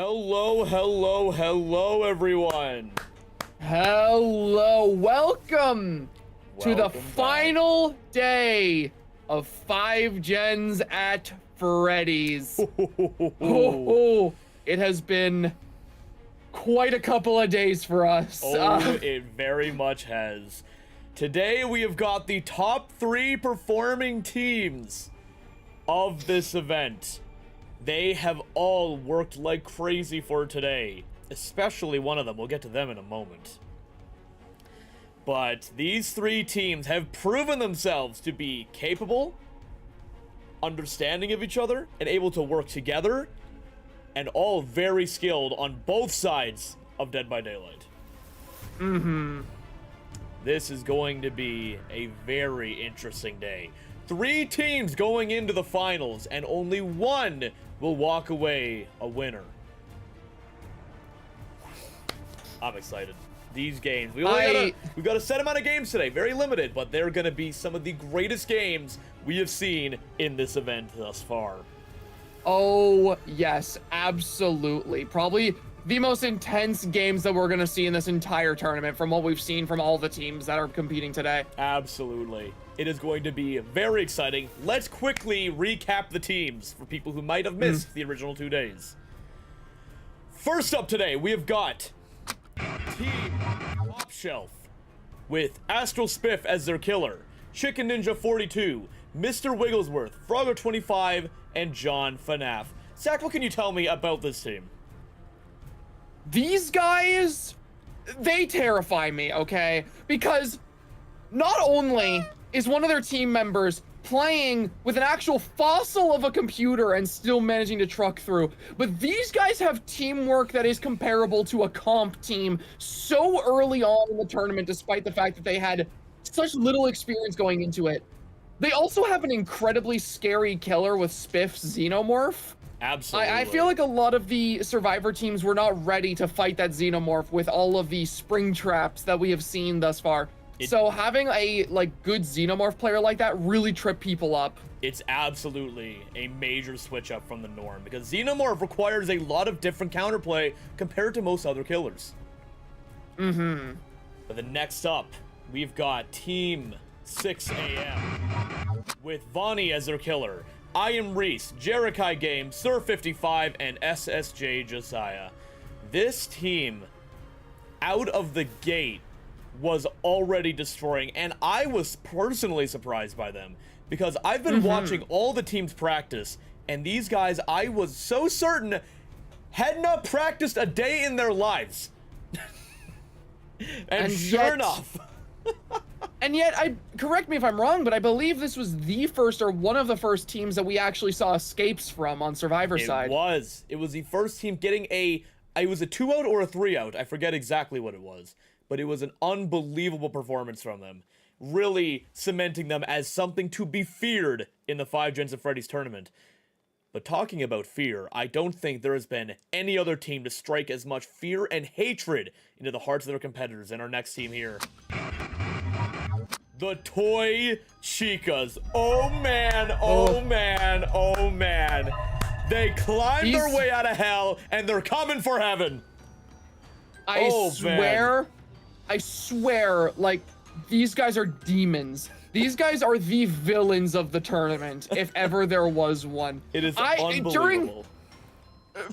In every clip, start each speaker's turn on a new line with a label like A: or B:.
A: Hello, hello, hello, everyone.
B: Hello, welcome to the final day of 5 gens at Freddy's. It has been quite a couple of days for us.
A: It very much has. Today we have got the top 3 performing teams of this event. They have all worked like crazy for today, especially one of them. We'll get to them in a moment. But these 3 teams have proven themselves to be capable, understanding of each other, and able to work together, and all very skilled on both sides of Dead by Daylight. This is going to be a very interesting day. 3 teams going into the finals, and only one will walk away a winner. I'm excited. These games, we've got a set amount of games today, very limited, but they're going to be some of the greatest games we have seen in this event thus far.
B: Oh, yes, absolutely. Probably the most intense games that we're going to see in this entire tournament from what we've seen from all the teams that are competing today.
A: Absolutely. It is going to be very exciting. Let's quickly recap the teams for people who might have missed the original 2 days. First up today, we have got Team Top Shelf with AstralSpiff as their killer, Chicken Ninja 42, MrWigglesworth, Frogger 25, and John FuhNaff. Zach, what can you tell me about this team?
B: These guys, they terrify me, okay? Because not only is one of their team members playing with an actual fossil of a computer and still managing to truck through, but these guys have teamwork that is comparable to a comp team so early on in the tournament, despite the fact that they had such little experience going into it. They also have an incredibly scary killer with Spiff's Xenomorph.
A: Absolutely.
B: I feel like a lot of the Survivor teams were not ready to fight that Xenomorph with all of the spring traps that we have seen thus far. So having a good Xenomorph player like that really tripped people up.
A: It's absolutely a major switch up from the norm because Xenomorph requires a lot of different counterplay compared to most other killers. But the next up, we've got Team 6 AM with Vonii as their killer, iAmReese, JerakaiGamez, SirFiftyFive, and SSJ Jasiah. This team, out of the gate, was already destroying, and I was personally surprised by them because I've been watching all the teams practice, and these guys, I was so certain, had not practiced a day in their lives. and sure enough.
B: And yet, correct me if I'm wrong, but I believe this was the first or one of the first teams that we actually saw escapes from on Survivor side.
A: It was the first team getting it was a 2-out or a 3-out. I forget exactly what it was. But it was an unbelievable performance from them, really cementing them as something to be feared in the 5 Gens of Freddy's tournament. But talking about fear, I don't think there has been any other team to strike as much fear and hatred into the hearts of their competitors than our next team here. The Toy Chicas. Oh man, oh man, oh man. They climbed their way out of hell and they're coming for heaven.
B: I swear, like, these guys are demons. These guys are the villains of the tournament, if ever there was one.
A: It is unbelievable.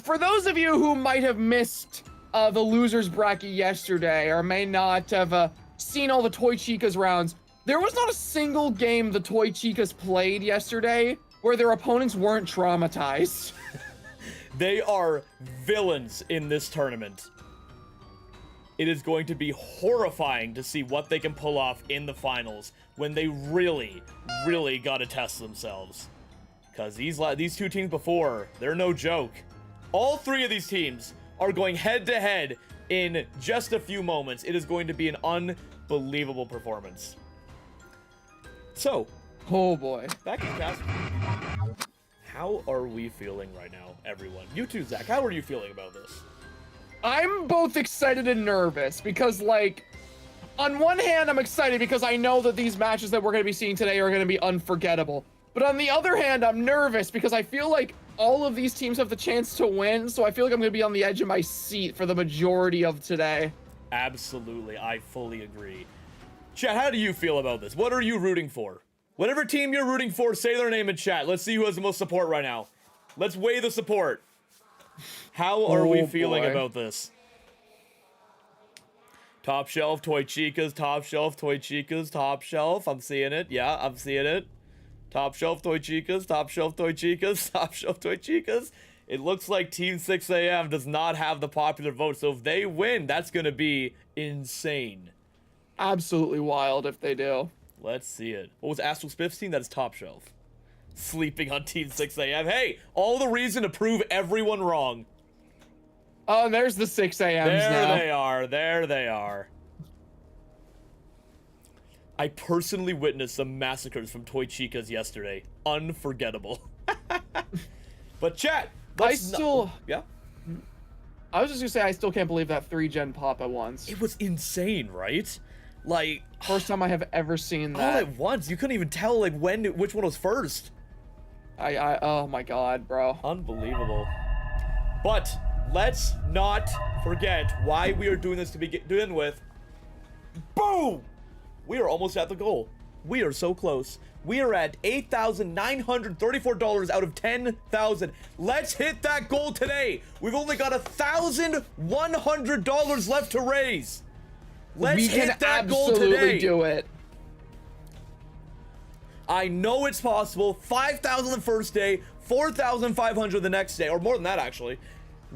B: For those of you who might have missed the losers bracket yesterday, or may not have seen all the Toy Chicas rounds, there was not a single game the Toy Chicas played yesterday where their opponents weren't traumatized.
A: They are villains in this tournament. It is going to be horrifying to see what they can pull off in the finals when they really, really got to test themselves. Because these 2 teams before, they're no joke. All 3 of these teams are going head-to-head in just a few moments. It is going to be an unbelievable performance. So,
B: oh boy.
A: Back in the cast. How are we feeling right now, everyone? You too, Zach. How are you feeling about this?
B: I'm both excited and nervous because, like, on one hand, I'm excited because I know that these matches that we're going to be seeing today are going to be unforgettable. But on the other hand, I'm nervous because I feel like all of these teams have the chance to win, so I feel like I'm going to be on the edge of my seat for the majority of today.
A: Absolutely, I fully agree. Chat, how do you feel about this? What are you rooting for? Whatever team you're rooting for, say their name in chat. Let's see who has the most support right now. Let's weigh the support. How are we feeling about this? Top shelf, Toy Chicas, top shelf, Toy Chicas, top shelf. I'm seeing it. Yeah, I'm seeing it. Top shelf, Toy Chicas, top shelf, Toy Chicas, top shelf, Toy Chicas. It looks like Team 6am does not have the popular vote, so if they win, that's going to be insane.
B: Absolutely wild if they do.
A: Let's see it. What was AstralSpiff's team? That is top shelf. Sleeping on Team 6am. Hey, all the reason to prove everyone wrong.
B: Oh, and there's the 6ams now.
A: There they are. There they are. I personally witnessed some massacres from Toy Chicas yesterday. Unforgettable. But chat,
B: Yeah. I was just gonna say, I still can't believe that 3-gen pop at once.
A: It was insane, right? Like,
B: first time I have ever seen that.
A: All at once. You couldn't even tell, like, which one was first.
B: Oh my god, bro.
A: Unbelievable. But let's not forget why we are doing this to begin with. Boom! We are almost at the goal. We are so close. We are at $8,934 out of 10,000. Let's hit that goal today. We've only got $1,100 left to raise. Let's hit that goal today.
B: We can absolutely do it.
A: I know it's possible. 5,000 the first day, 4,500 the next day, or more than that actually.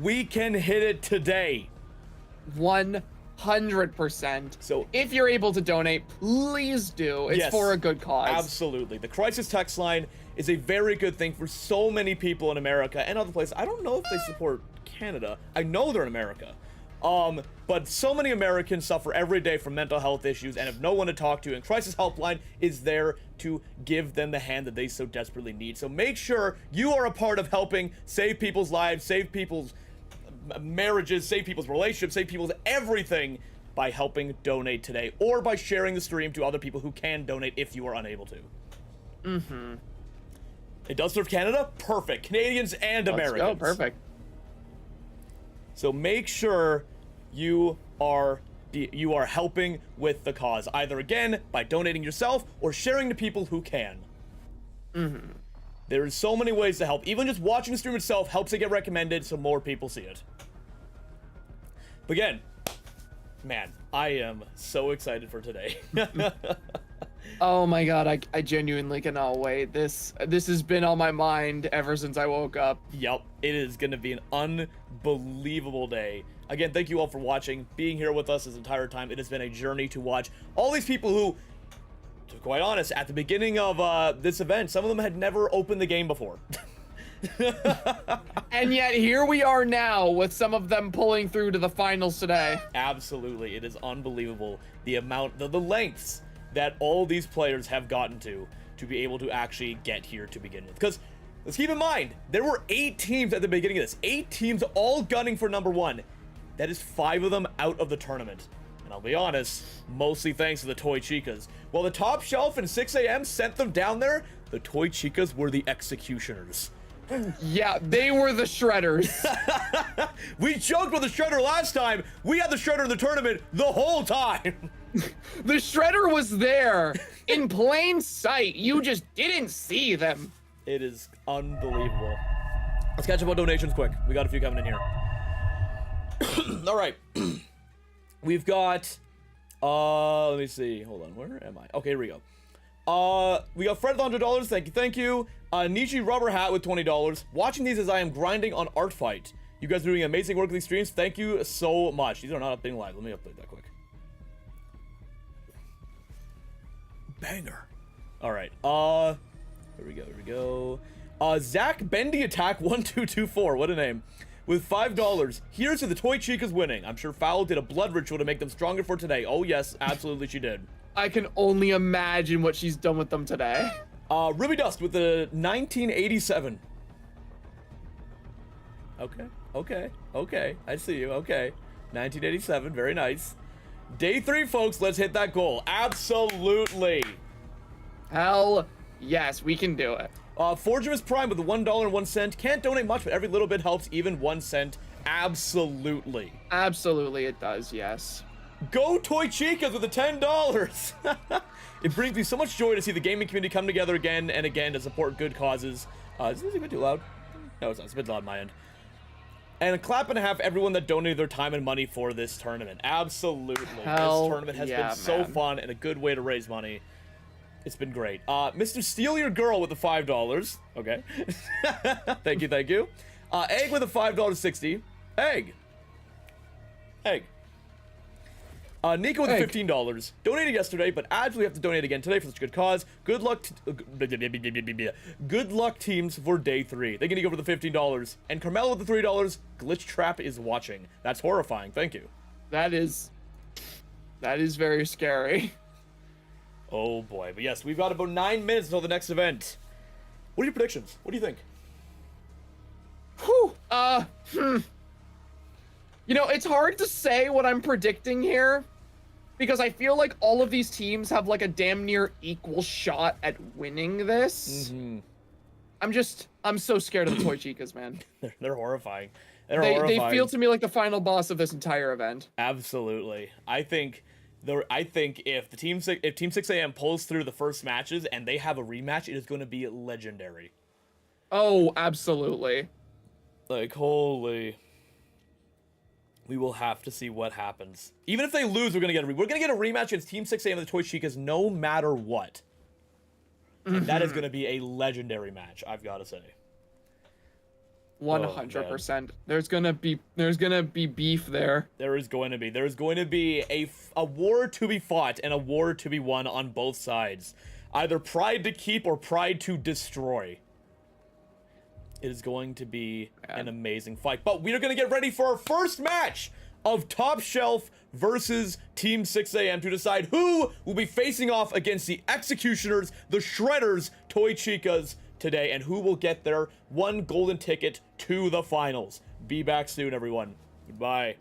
A: We can hit it today.
B: 100%.
A: So
B: if you're able to donate, please do. It's for a good cause.
A: Absolutely. The crisis text line is a very good thing for so many people in America and other places. I don't know if they support Canada. I know they're in America. But so many Americans suffer every day from mental health issues and have no one to talk to, and Crisis Helpline is there to give them the hand that they so desperately need. So make sure you are a part of helping save people's lives, save people's marriages, save people's relationships, save people's everything by helping donate today, or by sharing the stream to other people who can donate if you are unable to.
B: Mm-hmm.
A: It does serve Canada? Perfect. Canadians and Americans.
B: Oh, perfect.
A: So make sure you are helping with the cause, either again by donating yourself or sharing to people who can.
B: Mm-hmm.
A: There is so many ways to help. Even just watching the stream itself helps it get recommended so more people see it. But again, man, I am so excited for today.
B: Oh my god, I genuinely cannot wait. This has been on my mind ever since I woke up.
A: Yep, it is going to be an unbelievable day. Again, thank you all for watching, being here with us this entire time. It has been a journey to watch all these people who, to be quite honest, at the beginning of this event, some of them had never opened the game before.
B: And yet here we are now with some of them pulling through to the finals today.
A: Absolutely, it is unbelievable the amount, the lengths that all these players have gotten to be able to actually get here to begin with. Because let's keep in mind, there were 8 teams at the beginning of this. 8 teams all gunning for #1. That is 5 of them out of the tournament. And I'll be honest, mostly thanks to the Toy Chicas. While the top shelf and 6am sent them down there, the Toy Chicas were the executioners.
B: Yeah, they were the shredders.
A: We joked with the shredder last time. We had the shredder in the tournament the whole time.
B: The shredder was there in plain sight. You just didn't see them.
A: It is unbelievable. Let's catch up on donations quick. We got a few coming in here. All right. We've got, let me see. Hold on. Where am I? Okay, here we go. We got Fred with $100. Thank you. Nietzsche Rubber Hat with $20. Watching these as I am grinding on Art Fight. You guys are doing amazing work with these streams. Thank you so much. These are not updating live. Let me update that quick. Banger. All right. Here we go. Zach Bendy Attack 1224. What a name. With $5. Here's to the Toy Chicas winning. I'm sure Fowl did a blood ritual to make them stronger for today. Oh yes, absolutely she did.
B: I can only imagine what she's done with them today.
A: Ruby Dust with the 1987. Okay. I see you. Okay. 1987. Very nice. Day 3, folks. Let's hit that goal. Absolutely.
B: Hell yes, we can do it.
A: Forgimus Prime with the $1.01. Can't donate much, but every little bit helps, even 1 cent. Absolutely.
B: Absolutely, it does, yes.
A: Go Toy Chicas with the $10. It brings me so much joy to see the gaming community come together again and again to support good causes. Is this a bit too loud? No, it's not. It's a bit loud on my end. And a clap and a half everyone that donated their time and money for this tournament. Absolutely.
B: Hell
A: this tournament has been so fun and a good way to raise money. It's been great. Mr. Steal Your Girl with the $5. Okay. Thank you, thank you. Egg with a $5.60. Egg. Nico with $15. Donated yesterday, but actually have to donate again today for such a good cause. Good luck teams for day 3. They can go over the $15. And Carmelo with the $3. Glitch Trap is watching. That's horrifying. Thank you.
B: That is very scary.
A: Oh boy. But yes, we've got about 9 minutes until the next event. What are your predictions? What do you think?
B: Whew. You know, it's hard to say what I'm predicting here because I feel like all of these teams have like a damn near equal shot at winning this. I'm so scared of the Toy Chicas, man.
A: They're horrifying.
B: They feel to me like the final boss of this entire event.
A: Absolutely. I think if Team 6am pulls through the first matches and they have a rematch, it is going to be legendary.
B: Oh, absolutely.
A: Like, holy. We will have to see what happens. Even if they lose, we're gonna get a rematch against Team 6am and the Toy Chicas no matter what. And that is gonna be a legendary match, I've gotta say.
B: 100%. There's gonna be beef there.
A: There is going to be a war to be fought and a war to be won on both sides. Either pride to keep or pride to destroy. It is going to be an amazing fight. But we are going to get ready for our first match of Top Shelf versus Team 6am to decide who will be facing off against the Executioners, the Shredders, Toy Chicas today, and who will get their 1 golden ticket to the finals. Be back soon, everyone. Goodbye.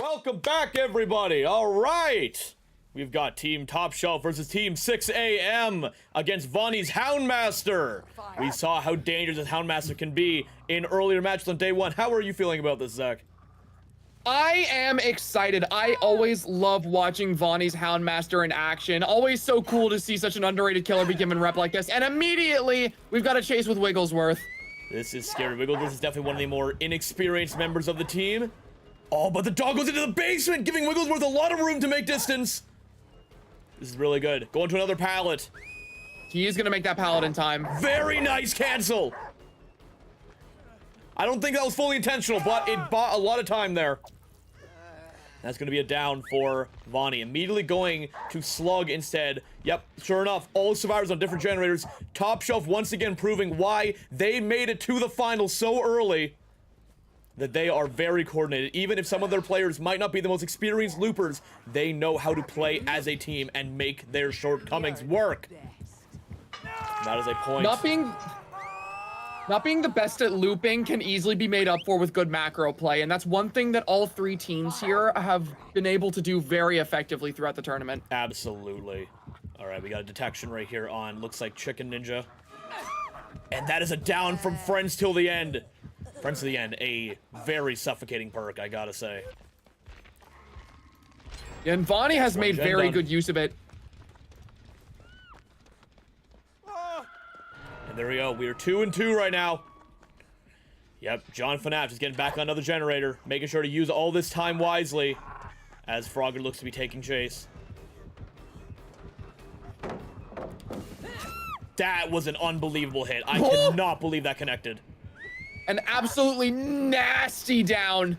A: Welcome back, everybody. All right. We've got Team Top Shelf versus Team 6am against Vonii's Houndmaster. We saw how dangerous this Houndmaster can be in earlier matches on day one. How are you feeling about this, Zach?
B: I am excited. I always love watching Vonii's Houndmaster in action. Always so cool to see such an underrated killer be given rep like this. And immediately, we've got a chase with Wigglesworth.
A: This is scary. Wigglesworth is definitely one of the more inexperienced members of the team. Oh, but the dog goes into the basement, giving Wigglesworth a lot of room to make distance. This is really good. Going to another pallet.
B: He is gonna make that pallet in time.
A: Very nice cancel. I don't think that was fully intentional, but it bought a lot of time there. That's going to be a down for Vonii. Immediately going to Slug instead. Yep, sure enough, all survivors on different generators. Top Shelf once again proving why they made it to the final so early. That they are very coordinated. Even if some of their players might not be the most experienced loopers, they know how to play as a team and make their shortcomings work. That is a point.
B: Not being the best at looping can easily be made up for with good macro play, and that's one thing that all three teams here have been able to do very effectively throughout the tournament.
A: Absolutely. All right, we got a detection right here on, looks like Chicken Ninja. And that is a down from Friends Till the End. Friends to the End, a very suffocating perk, I gotta say.
B: And Vonii has made very good use of it.
A: And there we go. We are 2-2 right now. Yep, FuhNaff just getting back on another generator, making sure to use all this time wisely as Frogger looks to be taking chase. That was an unbelievable hit. I cannot believe that connected.
B: An absolutely nasty down.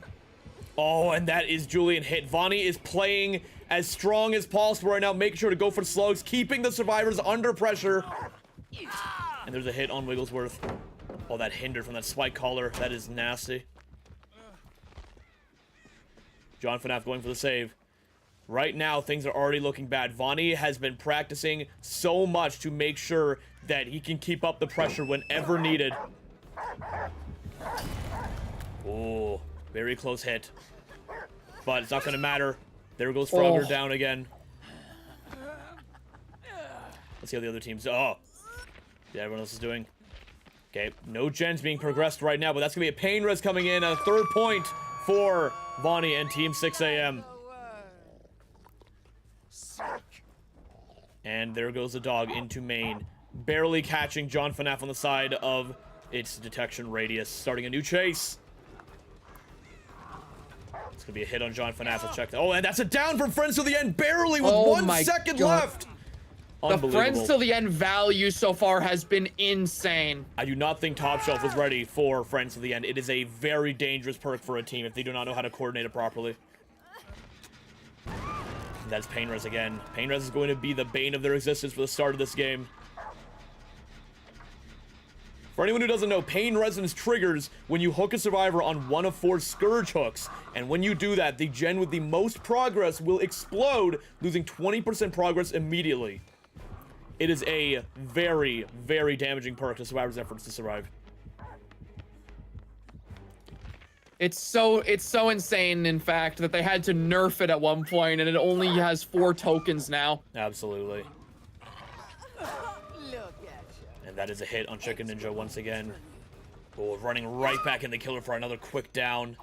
A: Oh, and that is Julian hit. Vonii is playing as strong as possible right now, making sure to go for slugs, keeping the survivors under pressure. And there's a hit on Wigglesworth. Oh, that hinder from that spike collar. That is nasty. FuhNaff going for the save. Right now, things are already looking bad. Vonii has been practicing so much to make sure that he can keep up the pressure whenever needed. Oh, very close hit. But it's not going to matter. There goes Frogger down again. Let's see how the other teams... Oh. Yeah, everyone else is doing. Okay, no gens being progressed right now, but that's going to be a pain res coming in. A third point for Vonii and Team 6am. And there goes the dog into main. Barely catching FuhNaff on the side of its detection radius. Starting a new chase. It's going to be a hit on FuhNaff. Let's check that. Oh, and that's a down from Friends to the End. Barely with 1 second left.
B: The Friends Till the End value so far has been insane.
A: I do not think Top Shelf was ready for Friends Till the End. It is a very dangerous perk for a team if they do not know how to coordinate it properly. And that's Pain Res again. Pain Res is going to be the bane of their existence for the start of this game. For anyone who doesn't know, Pain Resonance triggers when you hook a survivor on one of 4 Scourge hooks. And when you do that, the gen with the most progress will explode, losing 20% progress immediately. It is a very, very damaging perk to survivors' efforts to survive.
B: It's so insane, in fact, that they had to nerf it at one point, and it only has 4 tokens now.
A: Absolutely. And that is a hit on Chicken Ninja once again. Oh, running right back in the killer for another quick down.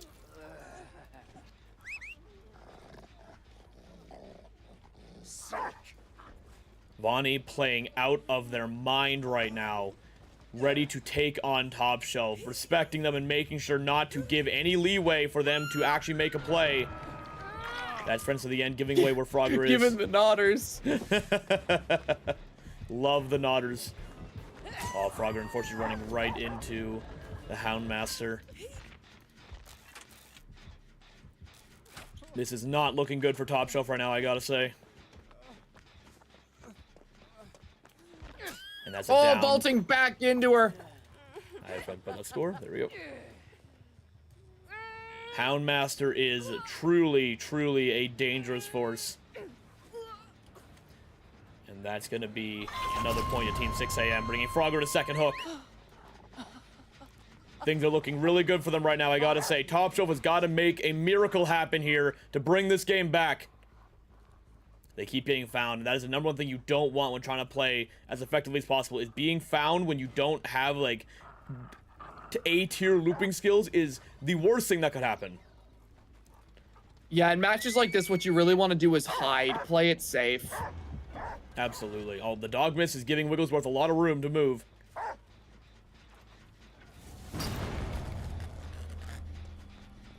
A: Vonii playing out of their mind right now, ready to take on Top Shelf, respecting them and making sure not to give any leeway for them to actually make a play. That's Friends to the End, giving away where Frogger is.
B: Giving the nodders.
A: Love the nodders. Oh, Frogger unfortunately running right into the Houndmaster. This is not looking good for Top Shelf right now, I gotta say. And that's a down.
B: Vaulting back into her.
A: I have to put the score. There we go. Houndmaster is truly, truly a dangerous force. And that's going to be another point at Team 6am, bringing Frogger to second hook. Things are looking really good for them right now, I gotta say. Top Shelf has got to make a miracle happen here to bring this game back. They keep getting found, and that is the number one thing you don't want when trying to play as effectively as possible, is being found when you don't have, like, A-tier looping skills is the worst thing that could happen.
B: Yeah, in matches like this, what you really want to do is hide. Play it safe.
A: Absolutely. Oh, the dog miss is giving Wigglesworth a lot of room to move.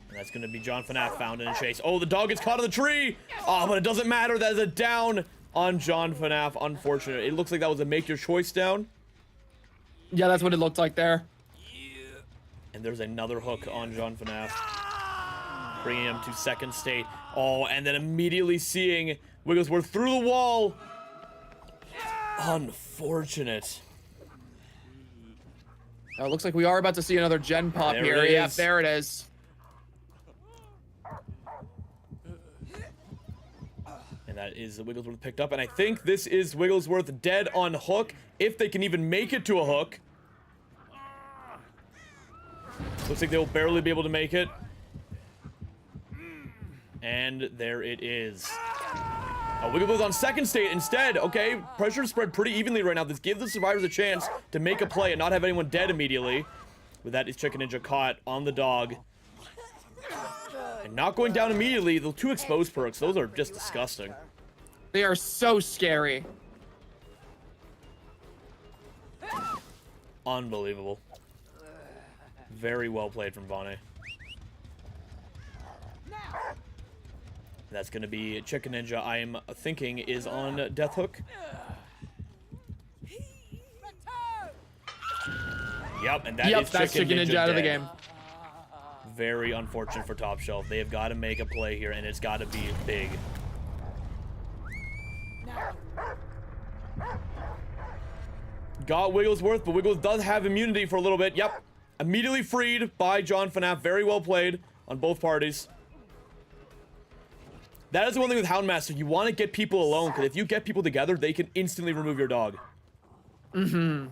A: And that's going to be FuhNaff found in a chase. Oh, the dog gets caught in the tree! Oh, but it doesn't matter. That is a down on FuhNaff. Unfortunate. It looks like that was a make your choice down.
B: Yeah, that's what it looked like there.
A: And there's another hook on FuhNaff, bringing him to second state. Oh, and then immediately seeing Wigglesworth through the wall. Unfortunate.
B: It looks like we are about to see another gen pop
A: There
B: here.
A: it
B: Yeah,
A: is.
B: there it is.
A: And that is Wigglesworth picked up. And I think this is Wigglesworth dead on hook, if they can even make it to a hook. Looks like they'll barely be able to make it. And there it is. Wigglesworth on second state instead. Okay, pressure spread pretty evenly right now. This gives the survivors a chance to make a play and not have anyone dead immediately. With that is Chicken Ninja caught on the dog. And not going down immediately. The 2 exposed perks, those are just disgusting.
B: They are so scary.
A: Unbelievable. Very well played from Vonii. That's going to be Chicken Ninja, I am thinking, is on Death Hook. Yep, and that's Chicken Ninja
B: out of the
A: dead.
B: game.
A: Very unfortunate for Top Shelf. They have got to make a play here, and it's got to be big. Got Wigglesworth, but Wiggles does have immunity for a little bit. Yep. Immediately freed by FuhNaff. Very well played on both parties. That is the one thing with Houndmaster. You want to get people alone, because if you get people together, they can instantly remove your dog.
B: Mm-hmm.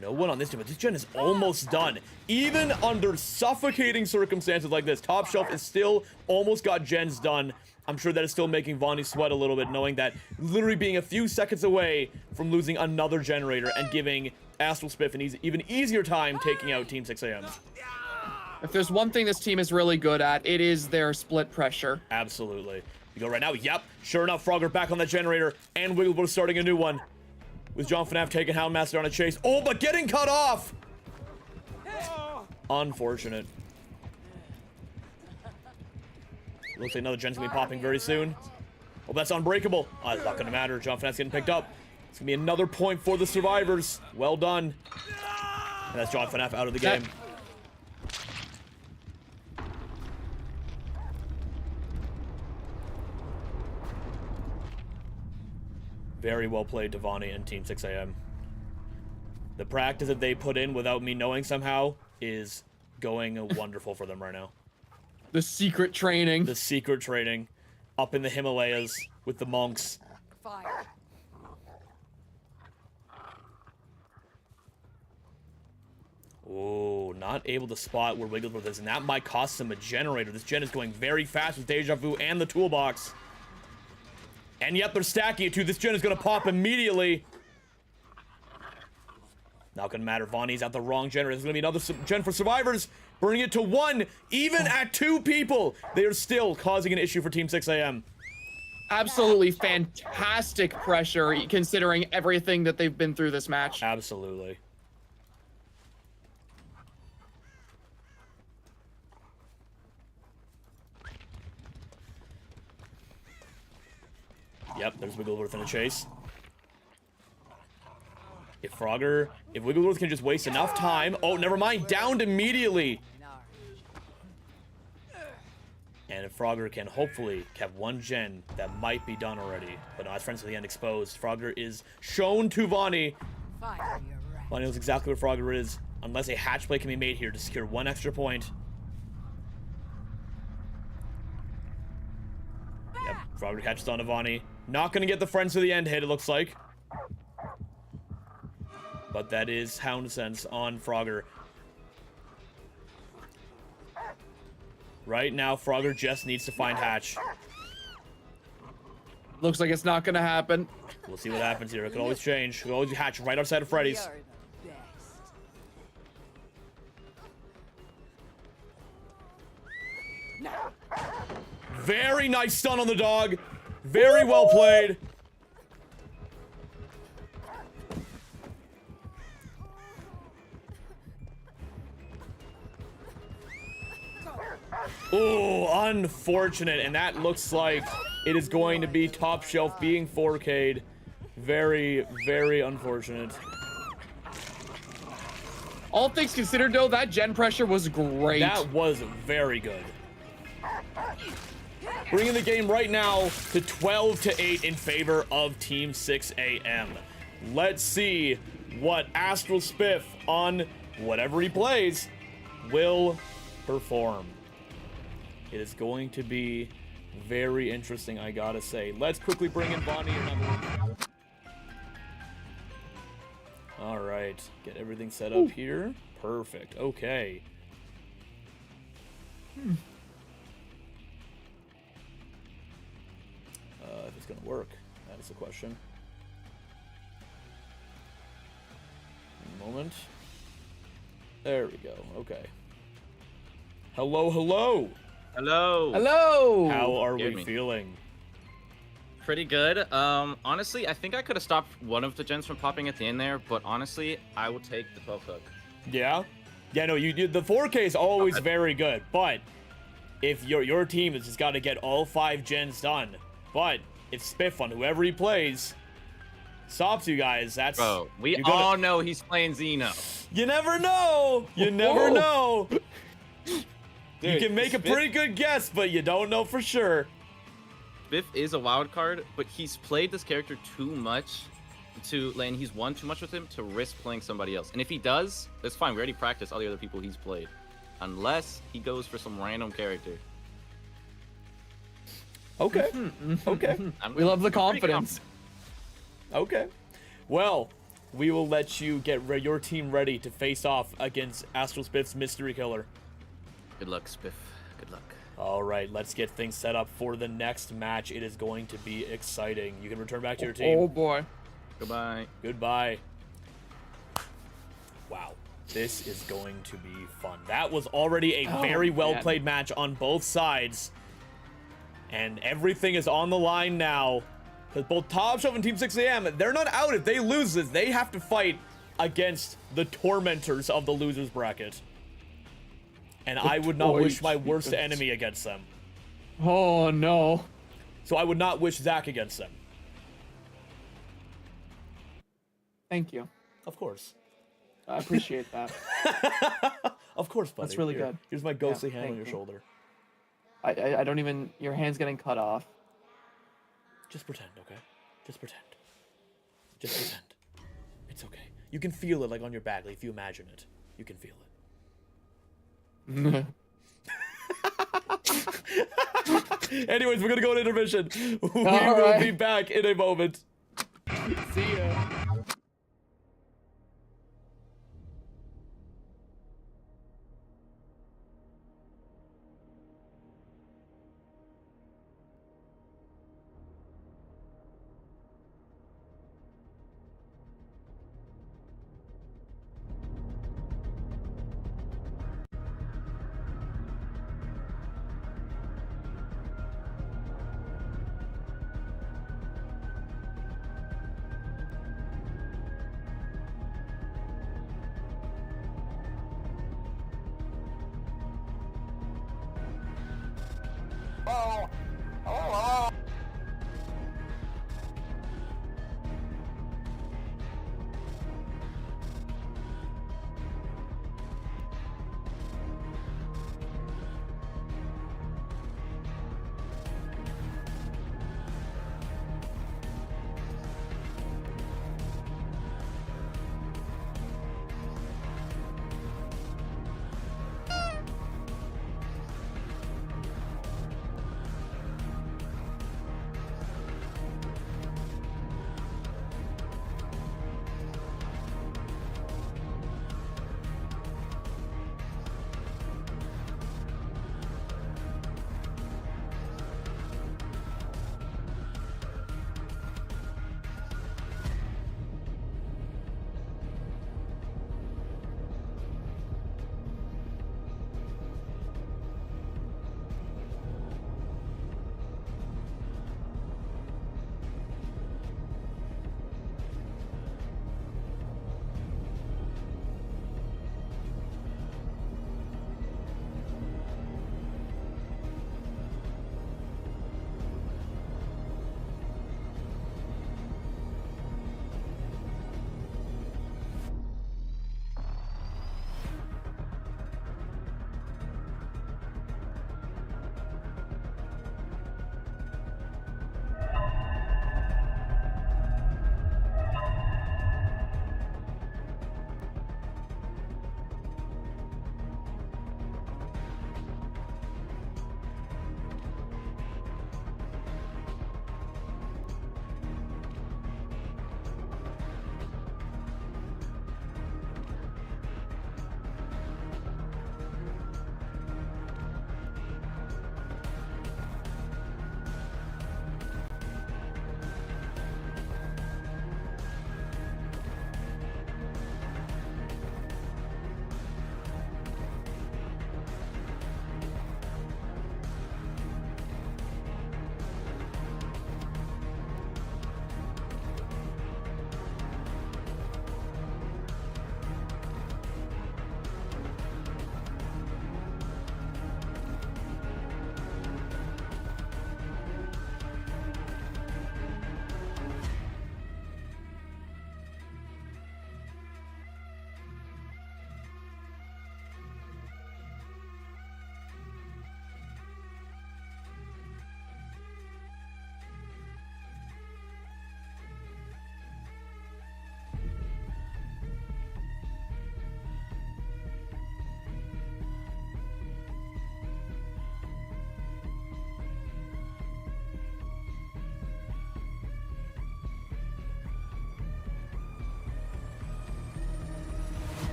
A: No one on this gen, but this gen is almost done. Even under suffocating circumstances like this, Top Shelf is still almost got gens done. I'm sure that is still making Vonii sweat a little bit, knowing that literally being a few seconds away from losing another generator and giving AstralSpiff an even easier time taking out Team 6am.
B: If there's one thing this team is really good at, it is their split pressure.
A: Absolutely. You go right now. Yep. Sure enough, Frogger back on that generator, and Wigglesworth starting a new one. With FuhNaff taking Houndmaster on a chase. Oh, but getting cut off! Unfortunate. Looks like another gen's gonna be popping very soon. Oh, that's unbreakable. It's not gonna matter. FuhNaff's getting picked up. It's gonna be another point for the survivors. Well done. And that's FuhNaff out of the game. Very well played to Vonii and Team 6am. The practice that they put in without me knowing somehow is going wonderful for them right now.
B: The secret training.
A: The secret training up in the Himalayas with the monks.
C: Fire.
A: Oh, not able to spot where Wigglesworth is, and that might cost him a generator. This gen is going very fast with Deja Vu and the toolbox. And yet they're stacking it too. This gen is going to pop immediately. Not going to matter. Vonii's at the wrong generator. There's going to be another gen for survivors. Burning it to 1. Even at 2 people, they are still causing an issue for Team 6am.
B: Absolutely fantastic pressure, considering everything that they've been through this match.
A: Absolutely. Yep, there's Wigglesworth in a chase. If Wigglesworth can just waste enough time. Oh, never mind. Downed immediately. And if Frogger can hopefully have 1 gen, that might be done already. But no, that's friends to the end exposed. Frogger is shown to Vonii. Vonii knows exactly what Frogger is. Unless a hatch play can be made here to secure 1 extra point. Yep, Frogger catches on to Vonii. Not going to get the friends to the end hit, it looks like. but that is Hound Sense on Frogger. Right now, Frogger just needs to find Hatch.
B: Looks like it's not gonna happen.
A: We'll see what happens here. It could always change. It could always Hatch right outside of Freddy's. Very nice stun on the dog. Very well played. Oh, unfortunate. And that looks like it is going to be top shelf being 4K'd. Very, very unfortunate.
B: All things considered, though, that gen pressure was great.
A: That was very good. Bringing the game right now to 12-8 in favor of Team 6am. Let's see what AstralSpiff on whatever he plays will perform. It is going to be very interesting, I gotta say. Let's quickly bring in Vonii. All right, get everything set up here. Perfect. Okay. If it's gonna work, that is the question. A moment. There we go. Okay. Hello, hello.
C: Hello.
B: Hello.
A: How are we feeling?
C: Pretty good. Honestly, I think I could have stopped one of the gens from popping at the end there, but honestly, I will take the 12 hook.
A: Yeah. Yeah. No, you the 4K is always very good, but if your team has just got to get all 5 gens done, but if Spiff on whoever he plays stops you guys, that's
C: bro. We all know he's playing Xeno.
A: You never know. You never know.
C: Dude,
A: you can make a pretty good guess, but you don't know for sure.
C: Spiff is a wild card, but he's played this character too much and he's won too much with him to risk playing somebody else. And if he does, that's fine. We already practiced all the other people he's played. Unless he goes for some random character.
A: Okay. Okay.
B: We love the confidence.
A: Okay. Well, we will let you get your team ready to face off against AstralSpiff's Mystery Killer.
C: Good luck, Spiff. Good luck.
A: All right, let's get things set up for the next match. It is going to be exciting. You can return back to your team.
B: Oh, boy.
C: Goodbye.
A: Goodbye. Wow. This is going to be fun. That was already a very well-played match on both sides. And everything is on the line now. Because both Top Shelf and Team 6am, they're not out. If they lose this, they have to fight against the tormentors of the losers bracket. And I would not wish my worst enemy against them.
B: Oh, no.
A: So I would not wish Zach against them.
B: Thank you.
A: Of course.
B: I appreciate that.
A: Of course, buddy.
B: That's really good.
A: Here's my ghostly hand on your shoulder.
B: I don't even... Your hand's getting cut off.
A: Just pretend, okay? Just pretend. Just pretend. It's okay. You can feel it like on your back. Like if you imagine it, you can feel it. Anyways, we're gonna go to intermission. We will be back in a moment.
B: See ya.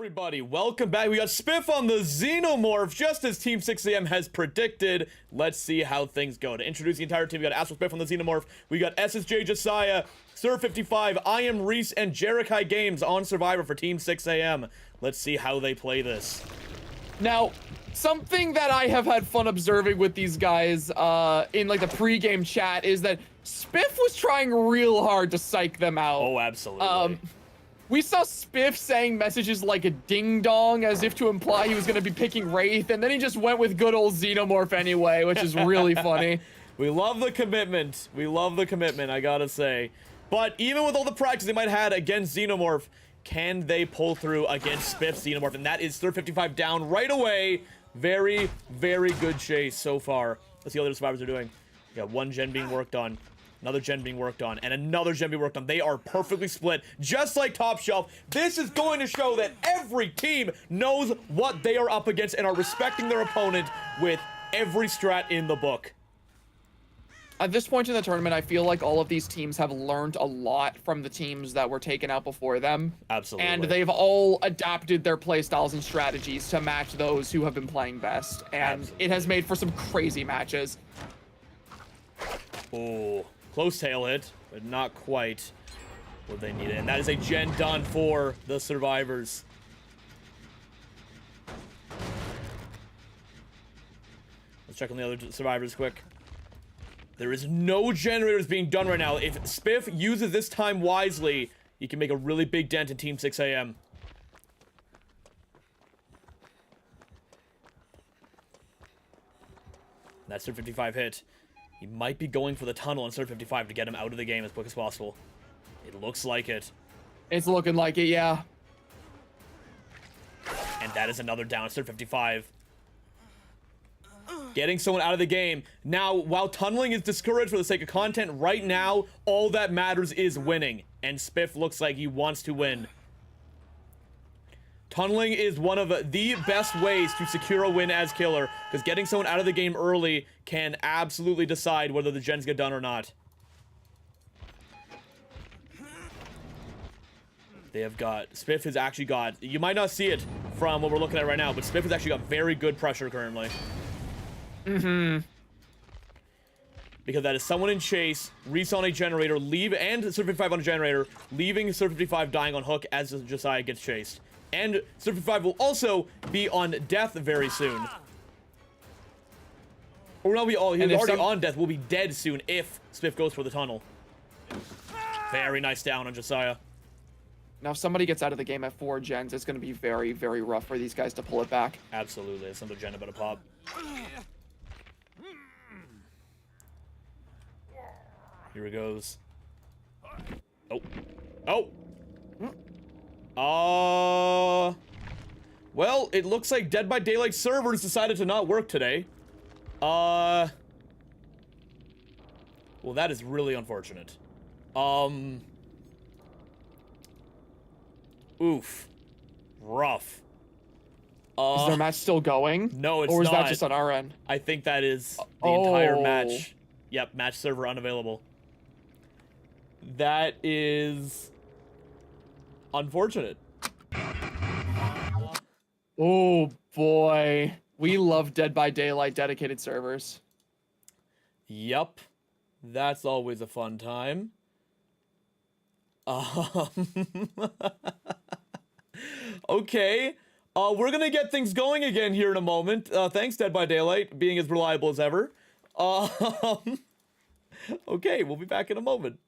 A: Everybody, welcome back. We got Spiff on the Xenomorph, just as Team 6am has predicted. Let's see how things go. To introduce the entire team, we got AstralSpiff on the Xenomorph. We got SSJ Jasiah, SirFiftyFive, iAmReese, and JerakaiGamez on Survivor for Team 6am. Let's see how they play this.
B: Now, something that I have had fun observing with these guys in like the pregame chat is that Spiff was trying real hard to psych them out.
A: Oh, absolutely.
B: We saw Spiff saying messages like a ding dong as if to imply he was going to be picking Wraith, and then he just went with good old Xenomorph anyway, which is really funny.
A: We love the commitment. We love the commitment, I gotta say. But even with all the practice they might have had against Xenomorph, can they pull through against Spiff's Xenomorph? And that is SirFiftyFive down right away. Very, very good chase so far. Let's see what the other survivors are doing. We got one gen being worked on. Another gen being worked on, and another gen being worked on. They are perfectly split, just like Top Shelf. This is going to show that every team knows what they are up against and are respecting their opponent with every strat in the book.
B: At this point in the tournament, I feel like all of these teams have learned a lot from the teams that were taken out before them.
A: Absolutely.
B: And they've all adapted their playstyles and strategies to match those who have been playing best. And it has made for some crazy matches.
A: Oh. Close tail hit, but not quite what they needed. And that is a gen done for the survivors. Let's check on the other survivors quick. There is no generators being done right now. If Spiff uses this time wisely, he can make a really big dent in Team 6am. That's SirFiftyFive hit. He might be going for the tunnel on SirFiftyFive to get him out of the game as quick as possible. It looks like it.
B: It's looking like it, yeah.
A: And that is another down. SirFiftyFive getting someone out of the game. Now, while tunneling is discouraged for the sake of content, right now, all that matters is winning. And Spiff looks like he wants to win. Tunneling is one of the best ways to secure a win as killer, because getting someone out of the game early can absolutely decide whether the gens get done or not. They have got, Spiff has actually got, you might not see it from what we're looking at right now, but Spiff has actually got very good pressure currently. Because that is someone in chase, Reese on a generator, and SirFiftyFive on a generator, leaving SirFiftyFive dying on hook as Jasiah gets chased. And SirFiftyFive will also be on death very soon. Or no, he's already on death. Will be dead soon if Spiff goes for the tunnel. Very nice down on Jasiah.
B: Now, if somebody gets out of the game at 4 gens, it's going to be very, very rough for these guys to pull it back.
A: Absolutely. It's another gen about to pop. Here it goes. Oh. Well, it looks like Dead by Daylight servers decided to not work today. Well, that is really unfortunate. Oof. Rough.
B: Is their match still going?
A: No, it's not.
B: Or is that just on our end?
A: I think that is the entire match. Yep, match server unavailable. That is unfortunate.
B: Oh boy, we love Dead by Daylight dedicated servers.
A: Yep, that's always a fun time. Okay, we're gonna get things going again here in a moment. Thanks, Dead by Daylight, being as reliable as ever. Okay, we'll be back in a moment.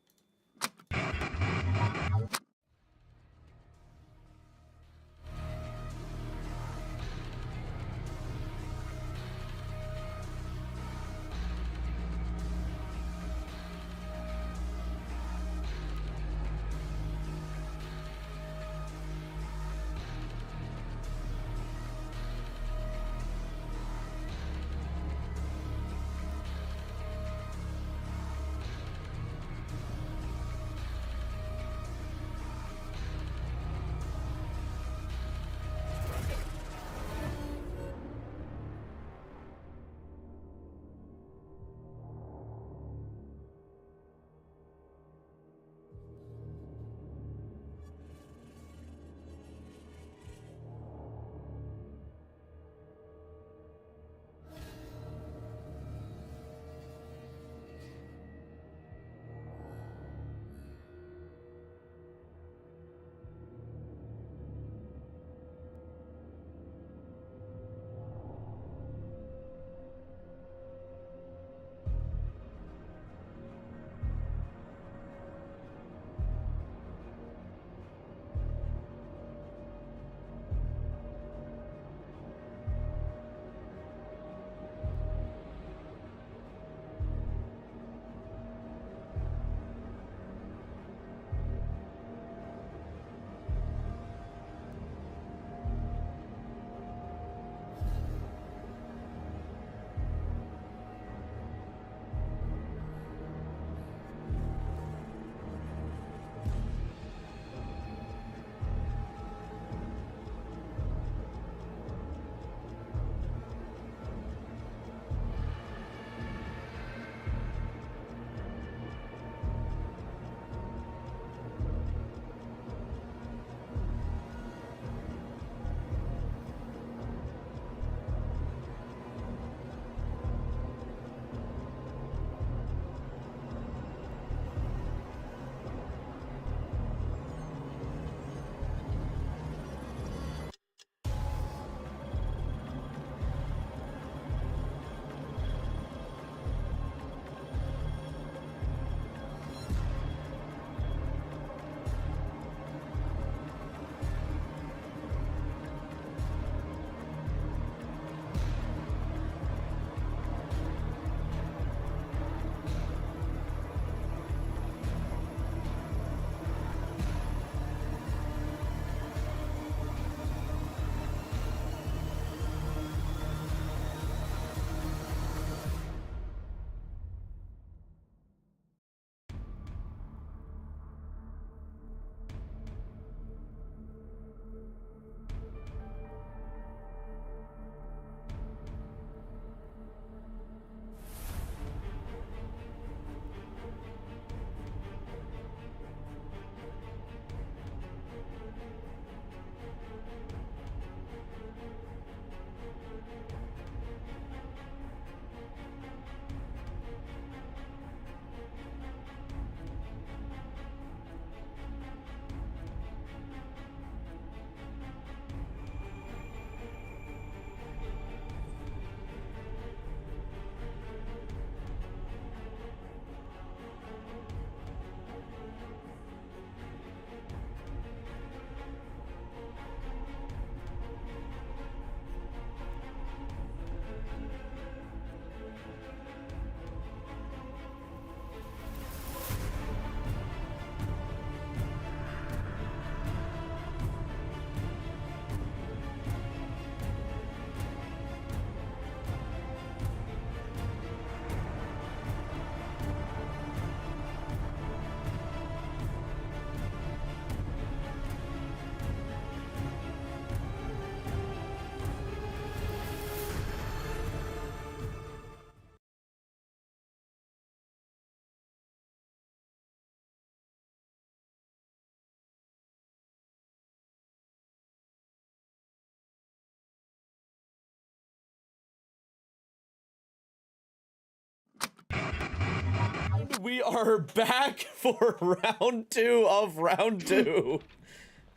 A: We are back for round 2 of round 2.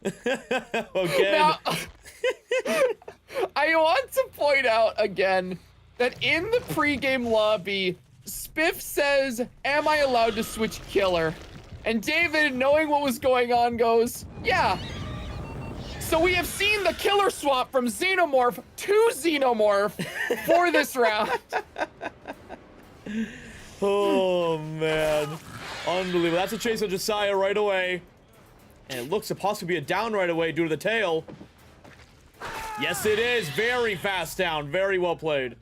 A: Okay.
B: Now, I want to point out again that in the pregame lobby, Spiff says, "Am I allowed to switch killer?" And David, knowing what was going on, goes, "Yeah." So we have seen the killer swap from Xenomorph to Xenomorph for this round.
A: Oh, man. Unbelievable. That's a chase on Jasiah right away. And it looks to possibly be a down right away due to the tail. Yes, it is. Very fast down. Very well played.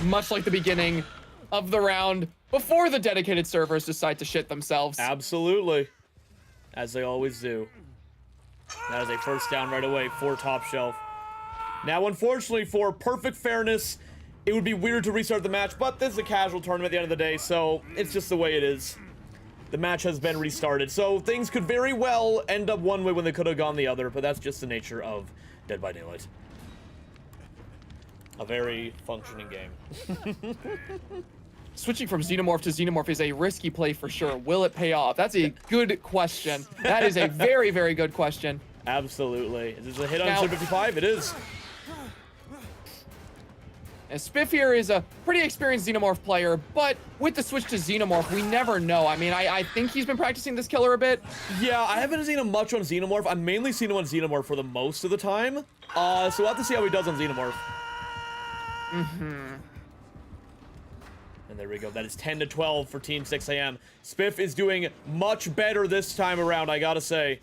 B: Much like the beginning of the round before the dedicated servers decide to shit themselves.
A: Absolutely. As they always do. That is a first down right away for Top Shelf. Now, unfortunately, for perfect fairness, it would be weird to restart the match, but this is a casual tournament at the end of the day, so it's just the way it is. The match has been restarted, so things could very well end up one way when they could have gone the other, but that's just the nature of Dead by Daylight. A very functioning game.
B: Switching from Xenomorph to Xenomorph is a risky play for sure. Will it pay off? That's a good question. That is a very, very good question.
A: Absolutely. Is this a hit on
B: Now-
A: SirFiftyFive? It is.
B: And Spiff here is a pretty experienced Xenomorph player, but with the switch to Xenomorph, we never know. I mean, I think he's been practicing this killer a bit.
A: Yeah, I haven't seen him much on Xenomorph. I've mainly seen him on Xenomorph for the most of the time. So we'll have to see how he does on Xenomorph. And there we go. That is 10 to 12 for Team 6 AM. Spiff is doing much better this time around, I gotta say.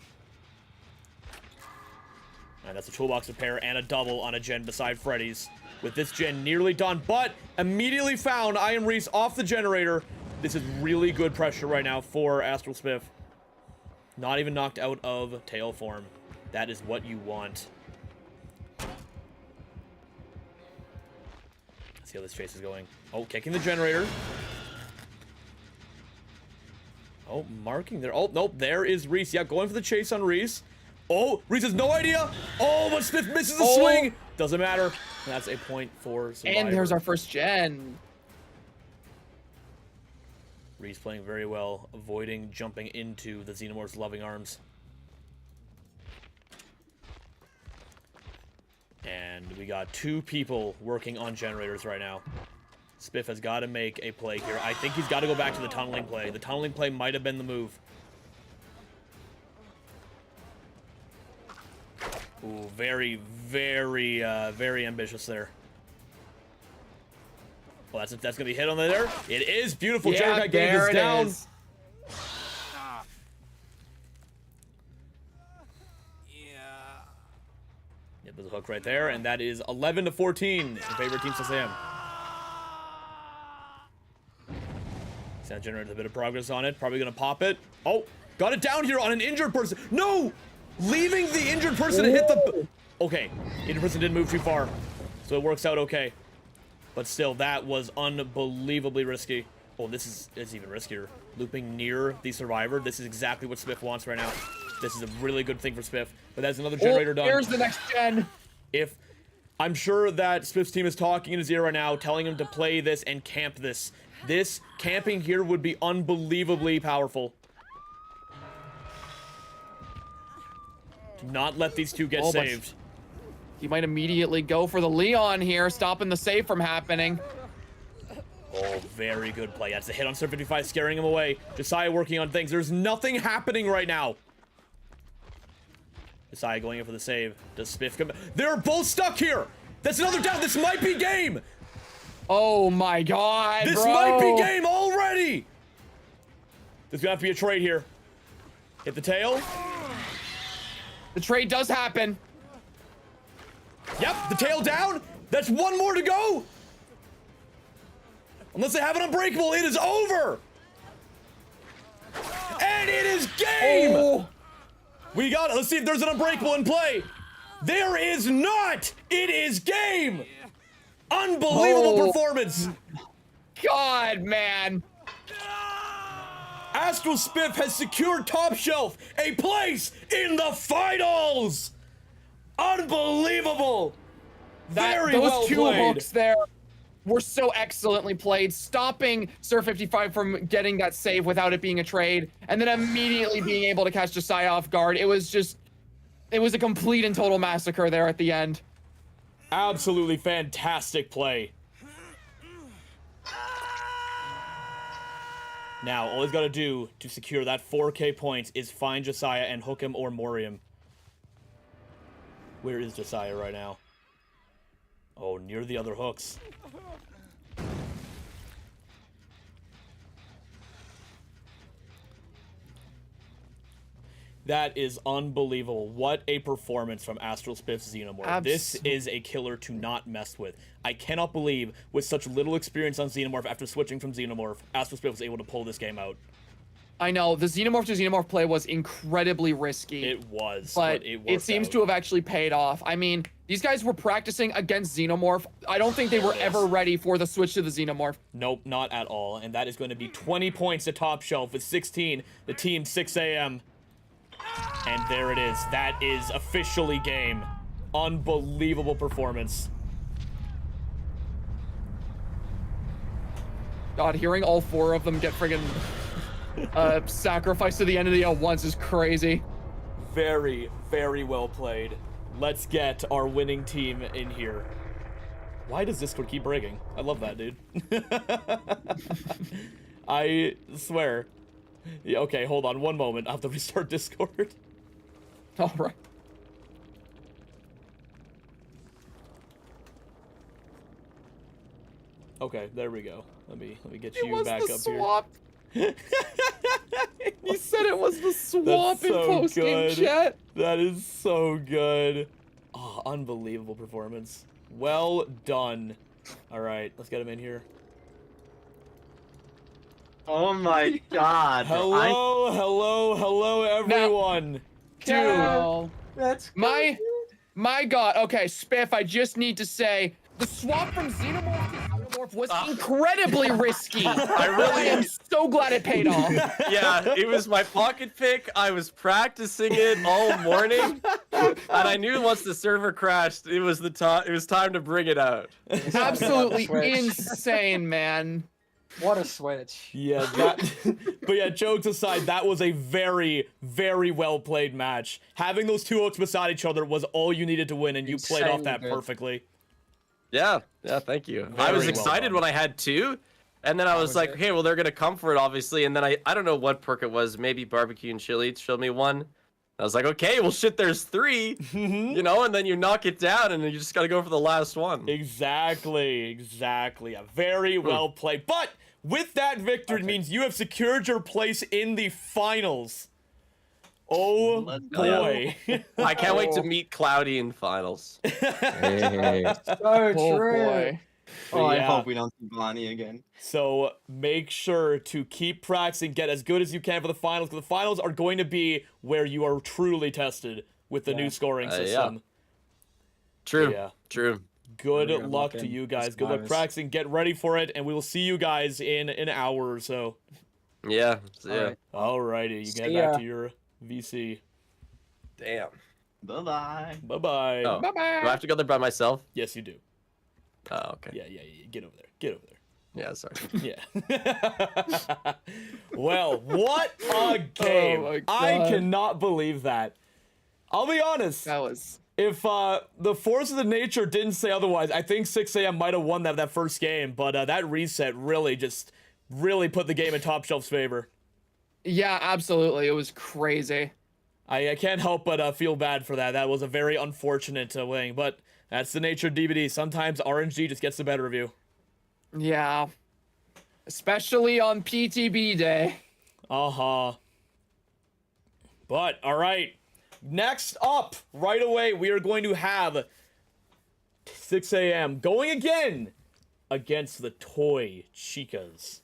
A: And that's a toolbox repair and a double on a gen beside Freddy's. With this gen nearly done, but immediately found iAmReese off the generator. This is really good pressure right now for AstralSpiff. Not even knocked out of tail form. That is what you want. Let's see how this chase is going. Oh, kicking the generator. Oh, marking there. Oh, nope, there is Reese. Yeah, going for the chase on Reese. Oh, Reese has no idea. Oh, but Spiff misses the swing. Doesn't matter. That's a point for Survivor.
B: And there's our first gen.
A: Reese playing very well, avoiding jumping into the Xenomorph's loving arms. And we got 2 people working on generators right now. Spiff has got to make a play here. I think he's got to go back to the tunneling play. The tunneling play might have been the move. Ooh, very, very, very ambitious there. Well, that's going to be hit on there. It is beautiful.
B: Yeah,
A: JerakaiGamez is down. Yep, there's a hook right there, and that is 11 to 14 in favor of Team 6 AM. Sound generated a bit of progress on it. Probably going to pop it. Oh, got it down here on an injured person. No! Leaving the injured person to hit the... Okay, injured person didn't move too far, so it works out okay. But still, that was unbelievably risky. Oh, this is even riskier. Looping near the survivor. This is exactly what Spiff wants right now. This is a really good thing for Spiff. But that's another generator done.
B: Here's the next gen.
A: I'm sure that Spiff's team is talking in his ear right now, telling him to play this and camp this. This camping here would be unbelievably powerful. Do not let these 2 get saved.
B: He might immediately go for the Leon here, stopping the save from happening.
A: Oh, very good play. That's a hit on SirFiftyFive, scaring him away. Jasiah working on things. There's nothing happening right now. Jasiah going in for the save. Does Spiff come? They're both stuck here. That's another down. This might be game.
B: Oh my god,
A: This
B: bro.
A: might be game already. There's gonna have to be a trade here. Hit the tail.
B: The trade does happen.
A: Yep, the tail down. That's 1 more to go. Unless they have an unbreakable, it is over. And it is game.
B: Oh.
A: We got it. Let's see if there's an unbreakable in play. There is not. It is game. Unbelievable performance.
B: God, man.
A: AstralSpiff has secured Top Shelf a place in the finals. Unbelievable. Very
B: Those
A: well
B: 2
A: played.
B: hooks there were so excellently played, stopping SirFiftyFive from getting that save without it being a trade, and then immediately being able to catch Jasiah off guard. It was a complete and total massacre there at the end.
A: Absolutely fantastic play. Now, all he's got to do to secure that 4K points is find Jasiah and hook him or Mori him. Where is Jasiah right now? Oh, near the other hooks. That is unbelievable. What a performance from AstralSpiff's Xenomorph. This is a killer to not mess with. I cannot believe, with such little experience on Xenomorph after switching from Xenomorph, AstralSpiff was able to pull this game out.
B: I know, the Xenomorph to Xenomorph play was incredibly risky.
A: It was,
B: but it seems to have actually paid off. I mean, these guys were practicing against Xenomorph. I don't think they were ever ready for the switch to the Xenomorph.
A: Nope, not at all. And that is going to be 20 points to Top Shelf with 16, the team 6 a.m. And there it is. That is officially game. Unbelievable performance.
B: God, hearing all 4 of them get friggin' sacrificed to the enemy at once is crazy.
A: Very, very well played. Let's get our winning team in here. Why does Discord keep breaking? I love that, dude. I swear. Yeah, okay, hold on one moment. I have to restart Discord.
B: All right.
A: Okay, there we go. Let me get you back up
B: swap.
A: here.
B: He said it was the swap in post-game chat.
A: That is so good. Oh, unbelievable performance. Well done. All right, let's get him in here.
D: Oh my god.
A: Hello, hello, everyone.
B: Dude,
D: That's
B: my god. Okay, Spiff, I just need to say, the swap from Xenomorph to Xenomorph was incredibly risky. I am so glad it paid off.
D: Yeah, it was my pocket pick. I was practicing it all morning, and I knew once the server crashed, it was time to bring it out.
B: Absolutely insane, man.
E: What a switch.
A: Yeah, but yeah, jokes aside, that was a very, very well played match. Having those 2 hooks beside each other was all you needed to win, and you played off that perfectly.
D: Yeah, thank you. I
A: Very
D: was
A: well
D: excited
A: done.
D: when I had 2, and then I was like, okay, well, they're gonna come for it, obviously, and then I don't know what perk it was, maybe barbecue and chili showed me 1. I was like, okay, well, shit, there's 3, you know, and then you knock it down, and then you just gotta go for the last one.
A: Exactly. A very well played. But with that victory, it means you have secured your place in the finals. Oh boy.
D: I can't wait to meet Cloudy in finals.
E: So
B: Oh
E: true.
B: boy.
D: Oh,
F: I
A: Yeah.
F: hope we don't see Vonii again.
A: So make sure to keep practicing, get as good as you can for the finals, because the finals are going to be where you are truly tested with the new scoring system.
D: Yeah. True.
A: Yeah.
D: True.
A: Good
F: We're gonna
A: luck
F: lock
A: to
F: in
A: you guys.
F: this
A: Good luck
F: virus.
A: practicing. Get ready for it, and we will see you guys in an hour or so.
D: Yeah. Yeah.
A: Alrighty, you get
E: See
A: back
E: ya.
A: to your VC.
D: Damn.
F: Bye-bye.
A: Bye-bye.
D: Oh.
B: Bye-bye.
D: Do I have to go there by myself?
A: Yes, you do.
D: Oh, okay.
A: Yeah. Get over there. Get over there.
D: Yeah, sorry.
A: Yeah. Well, what a game.
B: my
A: I
B: God.
A: cannot believe that. I'll be honest.
B: That was...
A: If the forces of nature didn't say otherwise, I think 6 a.m. might have won that first game, but that reset really put the game in Top Shelf's favor.
B: Yeah, absolutely. It was crazy.
A: I can't help but feel bad for that. That was a very unfortunate win, but that's the nature of DBD. Sometimes RNG just gets the better of you.
B: Yeah. Especially on PTB day.
A: Uh-huh. But, alright. Next up, right away, we are going to have 6 a.m. going again against the toy Chicas.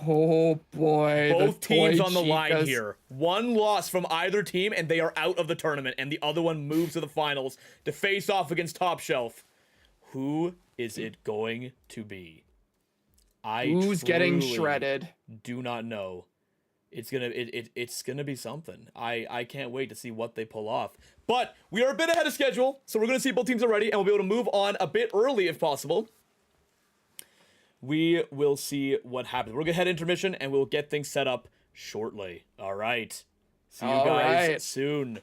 B: Oh boy.
A: Both teams
B: toy
A: on the line
B: Chicas.
A: here. One loss from either team, and they are out of the tournament, and the other one moves to the finals to face off against Top Shelf. Who is it going to be?
B: Who's getting
A: truly
B: shredded?
A: do not know. it's gonna be something. I can't wait to see what they pull off. But we are a bit ahead of schedule, so we're gonna see both teams already, and we'll be able to move on a bit early if possible. We will see what happens. We're gonna head intermission, and we'll get things set up shortly. All right. See you guys soon.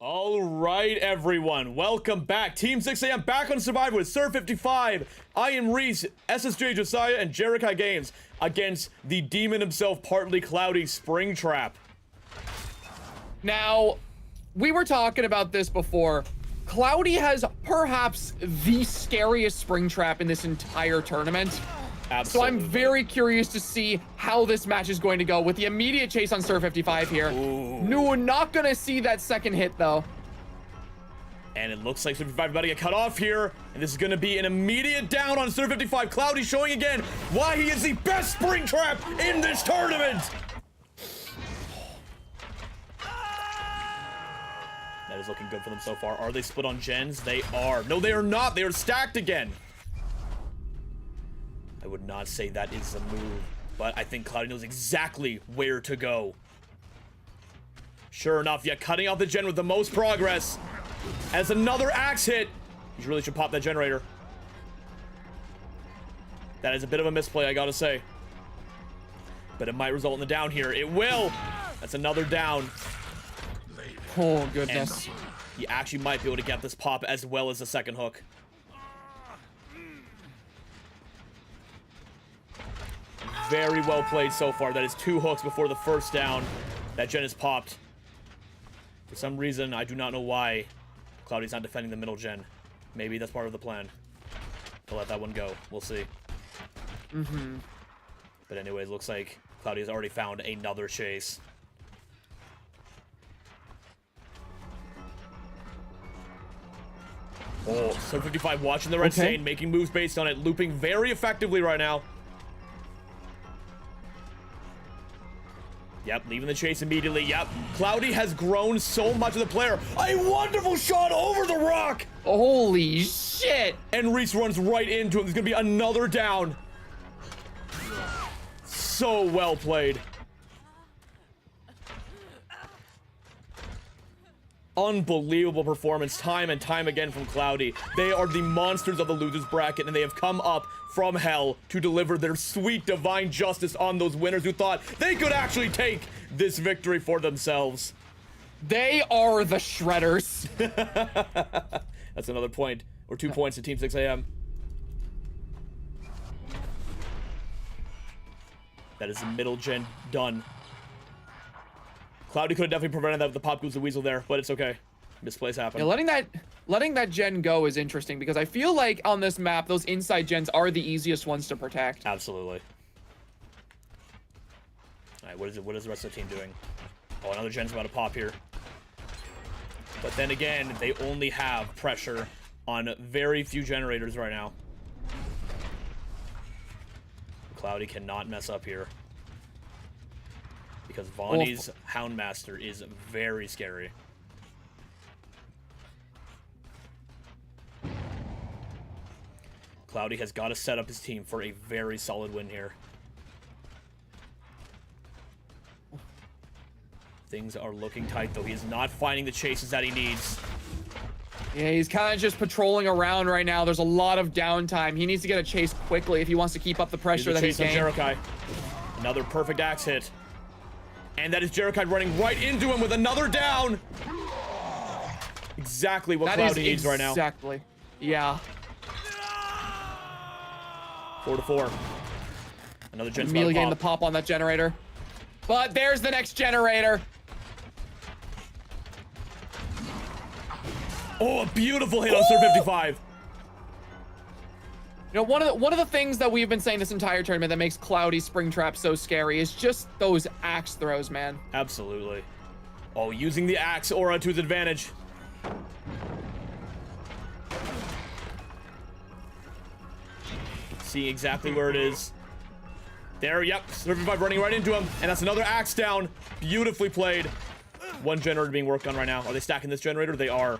A: All right, everyone. Welcome back. Team 6 AM back on Survivor with SirFiftyFive, iAmReese, SSJ Jasiah, and JerakaiGamez against the demon himself, partly cloudy Springtrap.
B: Now, we were talking about this before. Cloudy has perhaps the scariest Springtrap in this entire tournament.
A: Absolutely.
B: So I'm very curious to see how this match is going to go with the immediate chase on SirFiftyFive here. No, not gonna see that second hit though.
A: And it looks like SirFiftyFive about to get cut off here. And this is gonna be an immediate down on SirFiftyFive. Cloudy showing again why he is the best Springtrap in this tournament. That is looking good for them so far. Are they split on gens? They are. No, they are not. They are stacked again. I would not say that is a move, but I think Cloudy knows exactly where to go. Sure enough, yeah, cutting off the gen with the most progress. As another axe hit. He really should pop that generator. That is a bit of a misplay, I gotta say. But it might result in the down here. It will. That's another down.
B: Oh, goodness.
A: And he actually might be able to get this pop as well as the second hook. Very well played so far. That is 2 hooks before the first down. That gen is popped. For some reason, I do not know why Cloudy's not defending the middle gen. Maybe that's part of the plan. To let that one go. We'll see. But anyways, looks like Cloudy has already found another chase. Oh, SirFiftyFive watching the red stain, making moves based on it, looping very effectively right now. Yep, leaving the chase immediately. Yep, Cloudy has grown so much as a player. A wonderful shot over the rock.
B: Holy shit.
A: And Reese runs right into him. There's gonna be another down. So well played. Unbelievable performance time and time again from Cloudy. They are the monsters of the losers bracket, and they have come up from hell to deliver their sweet divine justice on those winners who thought they could actually take this victory for themselves.
B: They are the shredders.
A: That's another point, or 2 points to Team 6 AM. That is the middle gen done. Cloudy could have definitely prevented that with the Pop Goose the Weasel there, but it's okay. Misplays happen.
B: Yeah, letting that gen go is interesting because I feel like on this map, those inside gens are the easiest ones to protect.
A: Absolutely. All right, what is the rest of the team doing? Oh, another gen's about to pop here. But then again, they only have pressure on very few generators right now. Cloudy cannot mess up here. Because Vonii's Houndmaster is very scary. Cloudy has got to set up his team for a very solid win here. Things are looking tight, though. He is not finding the chases that he needs.
B: Yeah, he's kind of just patrolling around right now. There's a lot of downtime. He needs to get a chase quickly if he wants to keep up the pressure that he's
A: chase on
B: getting.
A: Jerakai. Another perfect axe hit. And that is Jerakai running right into him with another down. Exactly what Cloudy needs right now.
B: Exactly. Yeah.
A: 4-4. Another gen's
B: Immediately getting
A: about
B: the
A: to pop.
B: pop on that generator. But there's the next generator.
A: Oh, a beautiful hit on SirFiftyFive.
B: You know, one of the things that we've been saying this entire tournament that makes Cloudy Springtrap so scary is just those axe throws, man.
A: Absolutely. Oh, using the axe aura to his advantage. Seeing exactly where it is. There, yep. SirFiftyFive running right into him. And that's another axe down. Beautifully played. One generator being worked on right now. Are they stacking this generator? They are.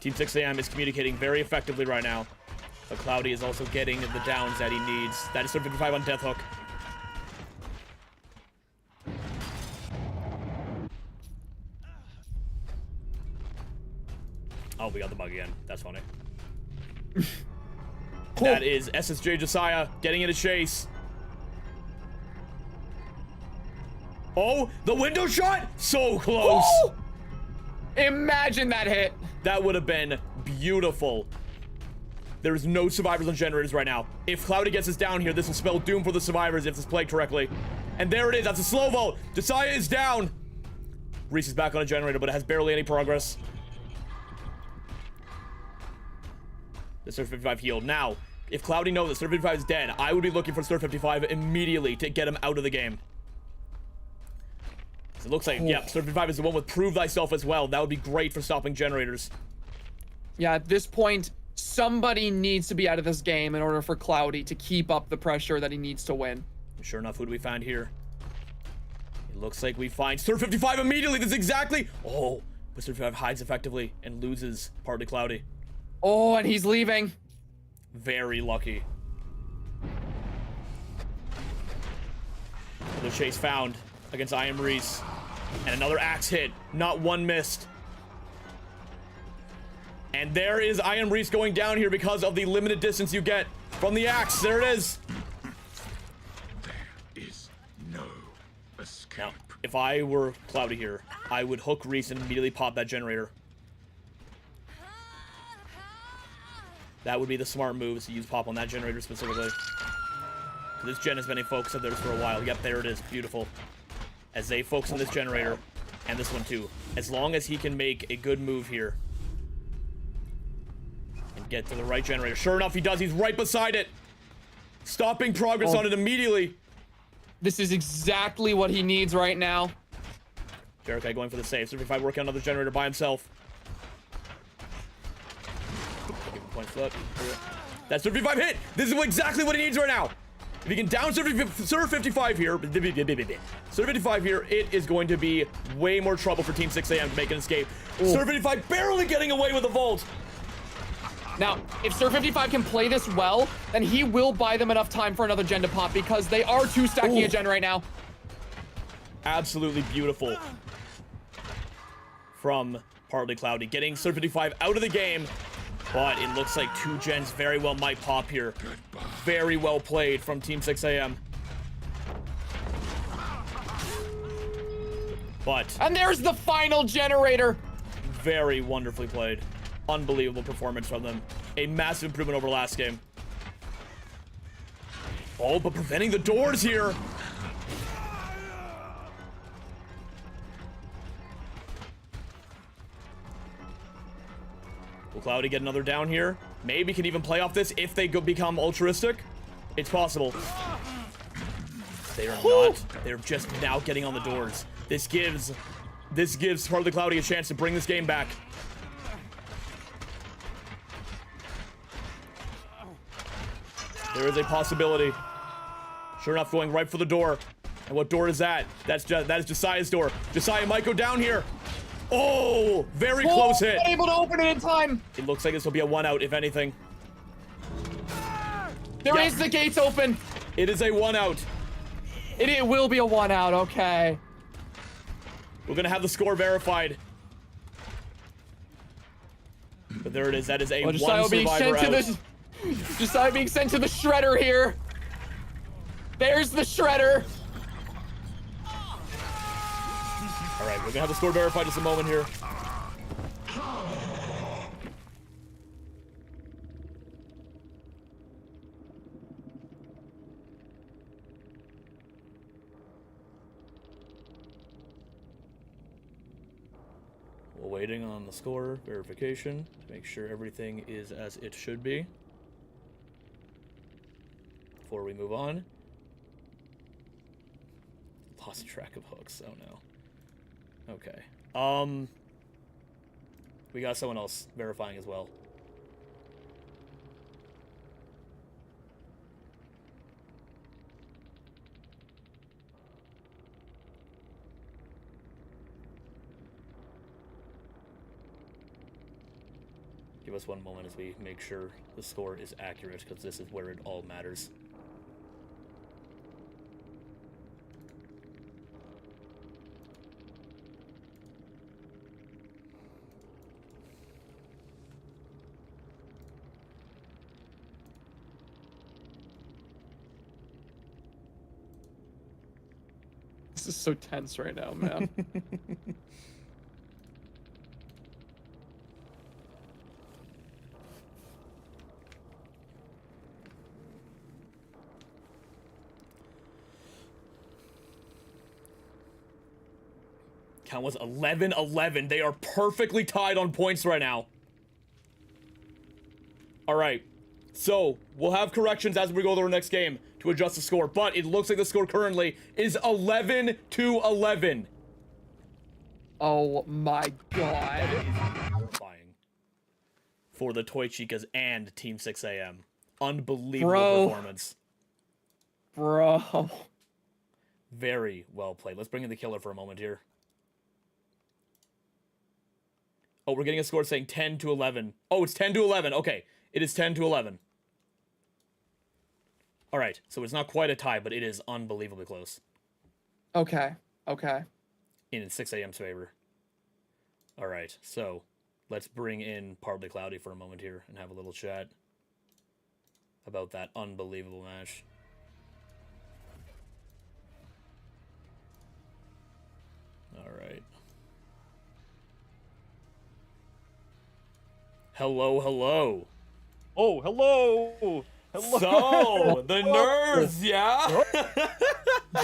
A: Team 6 AM is communicating very effectively right now. But Cloudy is also getting the downs that he needs. That is SirFiftyFive on Death Hook. Oh, we got the bug again. That's funny. That is SSJ Jasiah getting in a chase. Oh, the window shot! So close!
B: Imagine that hit.
A: That would have been beautiful. There's no survivors on generators right now. If Cloudy gets us down here, this will spell doom for the survivors if it's played correctly. And there it is. That's a slow vote. Jasiah is down. Reese is back on a generator, but it has barely any progress. The SirFiftyFive healed. Now, if Cloudy knows that SirFiftyFive is dead, I would be looking for SirFiftyFive immediately to get him out of the game. It looks like, yeah, SirFiftyFive is the one with Prove Thyself as well. That would be great for stopping generators.
B: Yeah, at this point, somebody needs to be out of this game in order for Cloudy to keep up the pressure that he needs to win.
A: Sure enough, who do we find here? It looks like we find SirFiftyFive immediately. That's exactly. Oh, but SirFiftyFive hides effectively and loses Partly Cloudy.
B: Oh, and he's leaving.
A: Very lucky. The chase found against iAmReese. And another axe hit. Not one missed. And there is iAmReese going down here because of the limited distance you get from the axe. There it is.
G: There is no escape.
A: Now, if I were Cloudy here, I would hook Reese and immediately pop that generator. That would be the smart move, is to use pop on that generator specifically. This gen has been a focus of theirs for a while. Yep, there it is. Beautiful. As they focus on this generator, and this one too. As long as he can make a good move here. And get to the right generator. Sure enough, he does. He's right beside it. Stopping progress on it immediately.
B: This is exactly what he needs right now.
A: Jerikai going for the save. SirFiftyFive working on another generator by himself. Give him points for that. That's SirFiftyFive hit. This is exactly what he needs right now. If he can down SirFiftyFive here, SirFiftyFive here, it is going to be way more trouble for Team 6am to make an escape. SirFiftyFive barely getting away with a vault.
B: Now, if SirFiftyFive can play this well, then he will buy them enough time for another gen to pop because they are two stacking a gen right now.
A: Absolutely beautiful from Partly Cloudy. Getting SirFiftyFive out of the game, but it looks like two gens very well might pop here. Very well played from Team 6am. But
B: And there's the final generator.
A: very wonderfully played. Unbelievable performance from them. A massive improvement over last game. Oh, but preventing the doors here. Will Cloudy get another down here? Maybe can even play off this if they become altruistic. It's possible. They are not. They're just now getting on the doors. This gives Partly Cloudy a chance to bring this game back. There is a possibility. Sure enough, going right for the door. And what door is that? That is Jasiah's door. Jasiah might go down here. Oh, very close hit.
B: Able to open it in time.
A: It looks like this will be a 1-out, if anything.
B: There is the gates open.
A: It is a 1-out.
B: It will be a 1-out, okay.
A: We're gonna have the score verified. But there it is. That is a one
B: Jasiah being
A: survivor
B: sent
A: out.
B: to the Jasiah being sent to the shredder here. There's the shredder.
A: All right, we're gonna have the score verified just a moment here. We're waiting on the score verification to make sure everything is as it should be before we move on. Lost track of hooks. Oh no. Okay. We got someone else verifying as well. Give us one moment as we make sure the score is accurate, because this is where it all matters.
B: This is so tense right now, man.
A: Count was 11-11. They are perfectly tied on points right now. All right. So, we'll have corrections as we go to our next game to adjust the score, but it looks like the score currently is 11-11.
B: Oh my god.
A: That is horrifying. For the Toy Chicas and Team 6am. Unbelievable performance.
B: Bro.
A: Very well played. Let's bring in the killer for a moment here. Oh, we're getting a score saying 10-11. Oh, it's 10-11. Okay, it is 10-11. All right, so it's not quite a tie, but it is unbelievably close.
B: Okay. Okay.
A: In 6am's favor. All right, so let's bring in Partly Cloudy for a moment here and have a little chat about that unbelievable match. All right. Hello, hello.
H: Oh, hello. Hello.
A: So, the nerds, yeah?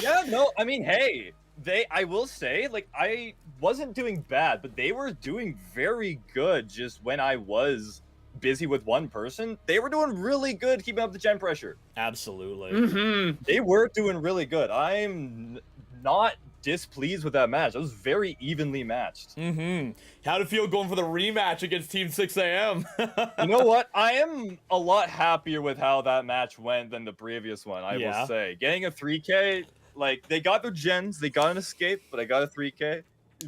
H: Yeah, no, I mean, hey, I will say, like, I wasn't doing bad, but they were doing very good just when I was busy with one person. They were doing really good keeping up the gen pressure.
A: Absolutely.
B: Mm-hmm.
H: They were doing really good. I'm not displeased with that match. It was very evenly matched.
A: Mm-hmm. How'd it feel going for the rematch against Team 6am?
H: You know what? I am a lot happier with how that match went than the previous one, I will say. Getting a 3K, like, they got their gens, they got an escape, but I got a 3K.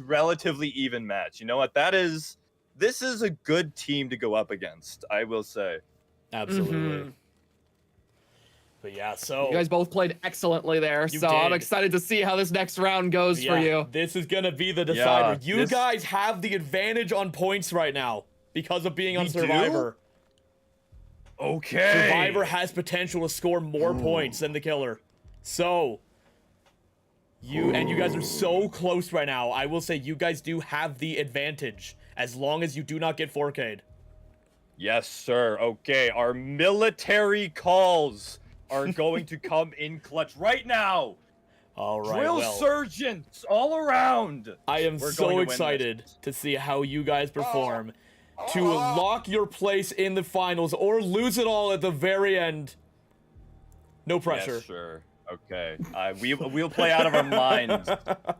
H: Relatively even match. You know what? This is a good team to go up against, I will say.
A: Absolutely.
B: Mm-hmm.
A: But yeah, so...
B: You guys both played excellently there,
A: You
B: so I'm
A: did.
B: excited to see how this next round goes for you.
A: This is gonna be the decider.
H: Yeah,
A: You guys have the advantage on points right now because of being on
H: We do?
A: Survivor.
H: Okay.
A: Survivor has potential to score more points than the killer. So... You guys are so close right now. I will say you guys do have the advantage as long as you do not get 4K'd.
H: Yes, sir. Okay, our military calls are going to come in clutch right now.
A: All right,
H: Drill
A: well,
H: sergeants all around.
A: I am
H: We're
A: so
H: going to win
A: excited
H: this.
A: to see how you guys perform to lock your place in the finals or lose it all at the very end. No pressure.
H: Yes, sure. Okay. We'll play out of our minds.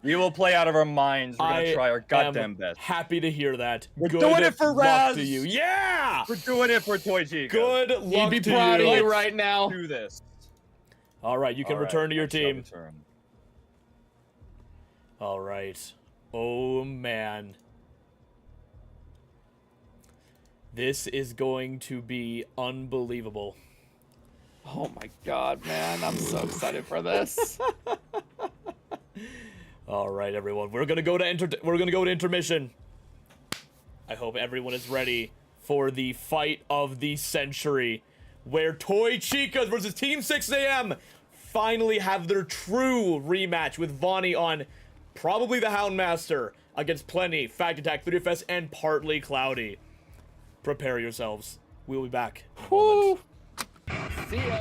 H: We will play out of our minds. We're gonna try our goddamn best.
A: Happy to hear that.
H: We're
A: Good
H: doing it for
A: luck
H: Raz.
A: to you. Yeah.
H: We're doing it for Toy Chica.
A: Good
B: He'd
A: luck
B: be
A: to
B: proud
A: you.
B: of you right now.
H: Do this.
A: All right, you can
H: All right,
A: return to your
H: I shall
A: team.
H: return.
A: All right. Oh man. This is going to be unbelievable.
B: Oh my god, man. I'm so excited for this.
A: All right, everyone. We're going to go to intermission. I hope everyone is ready for the fight of the century where Toy Chicas versus Team 6am finally have their true rematch with Vonii on probably the Houndmaster against Plenty, Factatac, 3FS, and Partly Cloudy. Prepare yourselves. We'll be back in a moment.
B: See ya.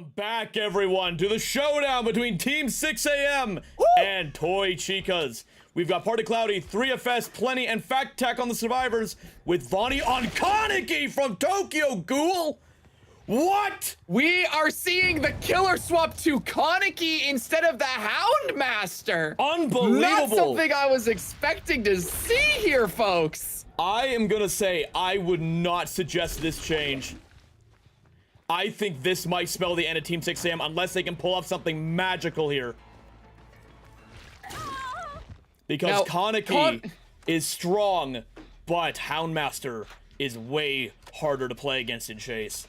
A: Welcome back, everyone, to the showdown between Team 6 AM and Toy Chicas. We've got Party Cloudy, 3FS, Plenty, and Factatac on the survivors, with Vonii on Kaneki from Tokyo Ghoul. What?
B: We are seeing the killer swap to Kaneki instead of the Houndmaster.
A: Unbelievable.
B: Not something I was expecting to see here, folks.
A: I am gonna say I would not suggest this change. I think this might spell the end of Team 6 AM unless they can pull off something magical here. Because
B: Now,
A: Kaneki is strong, but Houndmaster is way harder to play against in Chase.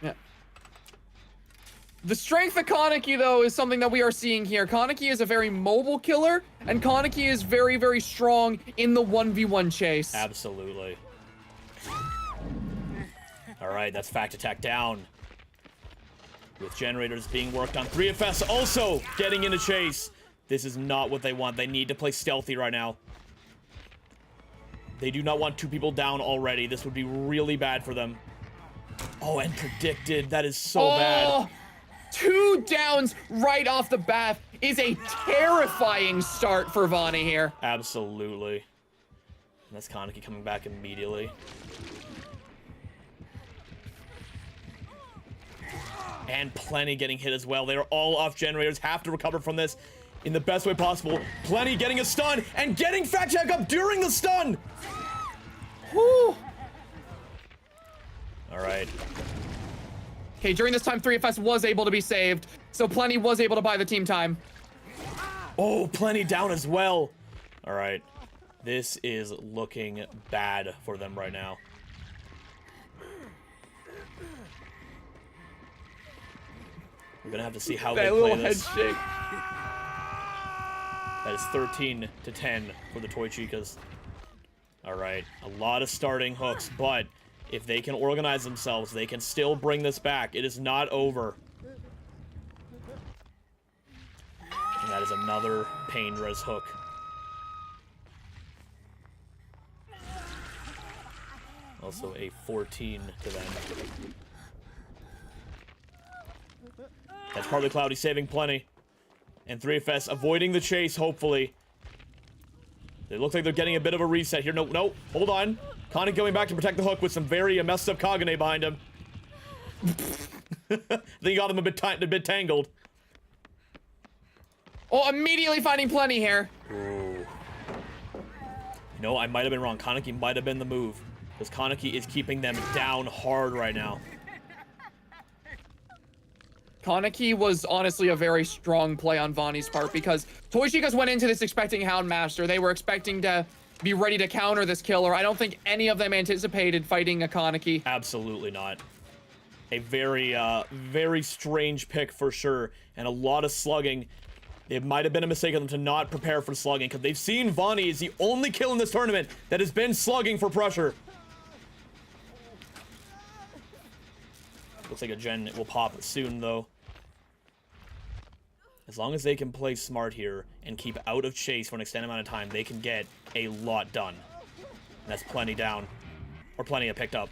B: Yeah. The strength of Kaneki, though, is something that we are seeing here. Kaneki is a very mobile killer, and Kaneki is very, very strong in the 1v1 chase.
A: Absolutely. All right, that's Factatac down. With generators being worked on. 3FS also getting into chase. This is not what they want. They need to play stealthy right now. They do not want 2 people down already. This would be really bad for them. Oh, and predicted. That is so bad.
B: 2 downs right off the bat is a terrifying start for Vonii here.
A: Absolutely. And that's Kaneki coming back immediately. And Plenty getting hit as well. They are all off generators. Have to recover from this in the best way possible. Plenty getting a stun and getting Factatac up during the stun.
B: Whew.
A: All right.
B: Okay, during this time, 3FS was able to be saved, so Plenty was able to buy the team time.
A: Oh, Plenty down as well. All right. This is looking bad for them right now. We're gonna have to see how they
B: That
A: play
B: little
A: this.
B: head shake.
A: That is 13-10 for the Toy Chicas. All right, a lot of starting hooks, but if they can organize themselves, they can still bring this back. It is not over. And that is another pain res hook. Also a 14 to them. That's Partly Cloudy saving Plenty. And 3FS avoiding the chase, hopefully. They look like they're getting a bit of a reset here. No, hold on. Connie going back to protect the hook with some very messed up Kagane behind him. They got him a bit tangled.
B: Oh, immediately finding Plenty here.
A: Ooh. No, I might have been wrong. Kaneki might have been the move. Because Kaneki is keeping them down hard right now.
B: Kaneki was honestly a very strong play on Vonii's part because Toy Chicas went into this expecting Houndmaster. They were expecting to be ready to counter this killer. I don't think any of them anticipated fighting a Kaneki.
A: Absolutely not. A very, very strange pick for sure. And a lot of slugging. It might have been a mistake of them to not prepare for slugging because they've seen Vonii is the only kill in this tournament that has been slugging for pressure. Looks like a gen will pop soon, though. As long as they can play smart here and keep out of chase for an extended amount of time, they can get a lot done. And that's Plenty down. Or Plenty picked up.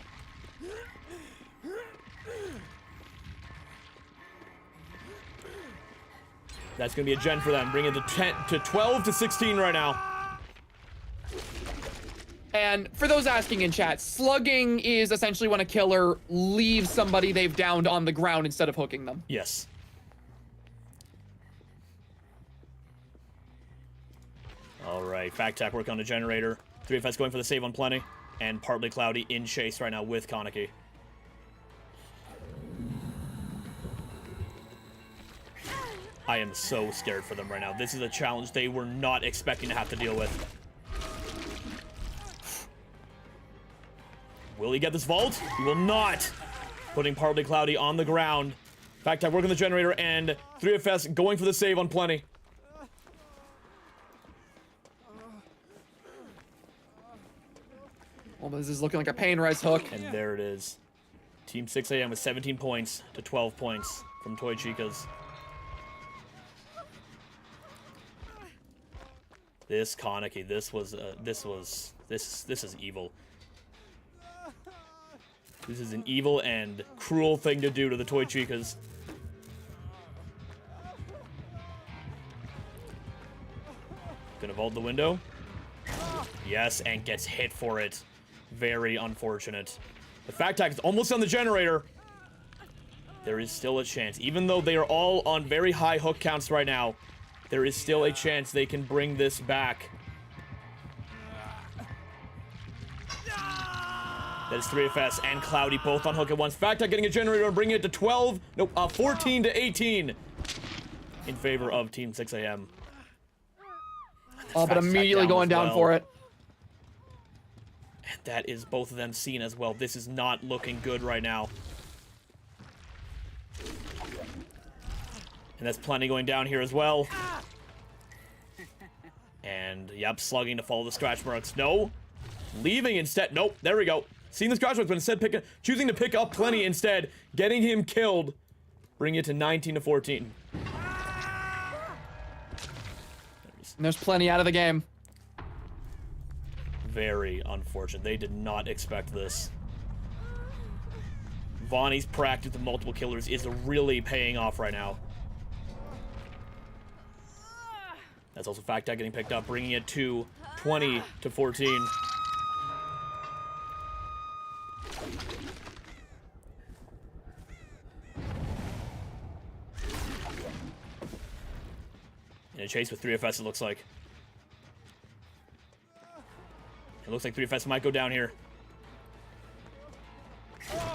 A: That's going to be a gen for them, bringing it to 12 to 16 right now.
B: And for those asking in chat, slugging is essentially when a killer leaves somebody they've downed on the ground instead of hooking them.
A: Yes. All right, Factatac work on the generator. 3FS going for the save on Plenty. And Partly Cloudy in chase right now with Kaneki. I am so scared for them right now. This is a challenge they were not expecting to have to deal with. Will he get this vault? He will not. Putting Partly Cloudy on the ground. Factatac working the generator and 3FS going for the save on Plenty.
B: Well, this is looking like a pain res hook.
A: And there it is. Team 6 AM with 17 points to 12 points from Toy Chicas. This Kaneki, this is evil. This is an evil and cruel thing to do to the toy Chicas. Gonna vault the window. Yes, and gets hit for it. Very unfortunate. The Factatac is almost on the generator. There is still a chance. Even though they are all on very high hook counts right now, there is still a chance they can bring this back. That is 3FS and Cloudy both on hook at once. Factatac getting a generator and bringing it to 14 to 18 in favor of Team 6AM.
B: Oh, but immediately going down for it.
A: And that is both of them seen as well. This is not looking good right now. And that's plenty going down here as well. And, yep, slugging to follow the scratch marks. No. Leaving instead. Nope, there we go. Seeing the scratch marks, but instead choosing to pick up plenty instead. Getting him killed. Bring it to 19 to 14.
B: And there's plenty out of the game.
A: Very unfortunate. They did not expect this. Vonii's practice with multiple killers is really paying off right now. That's also Factatac getting picked up, bringing it to 20 to 14. In a chase with 3FS, it looks like. It looks like 3FS might go down here.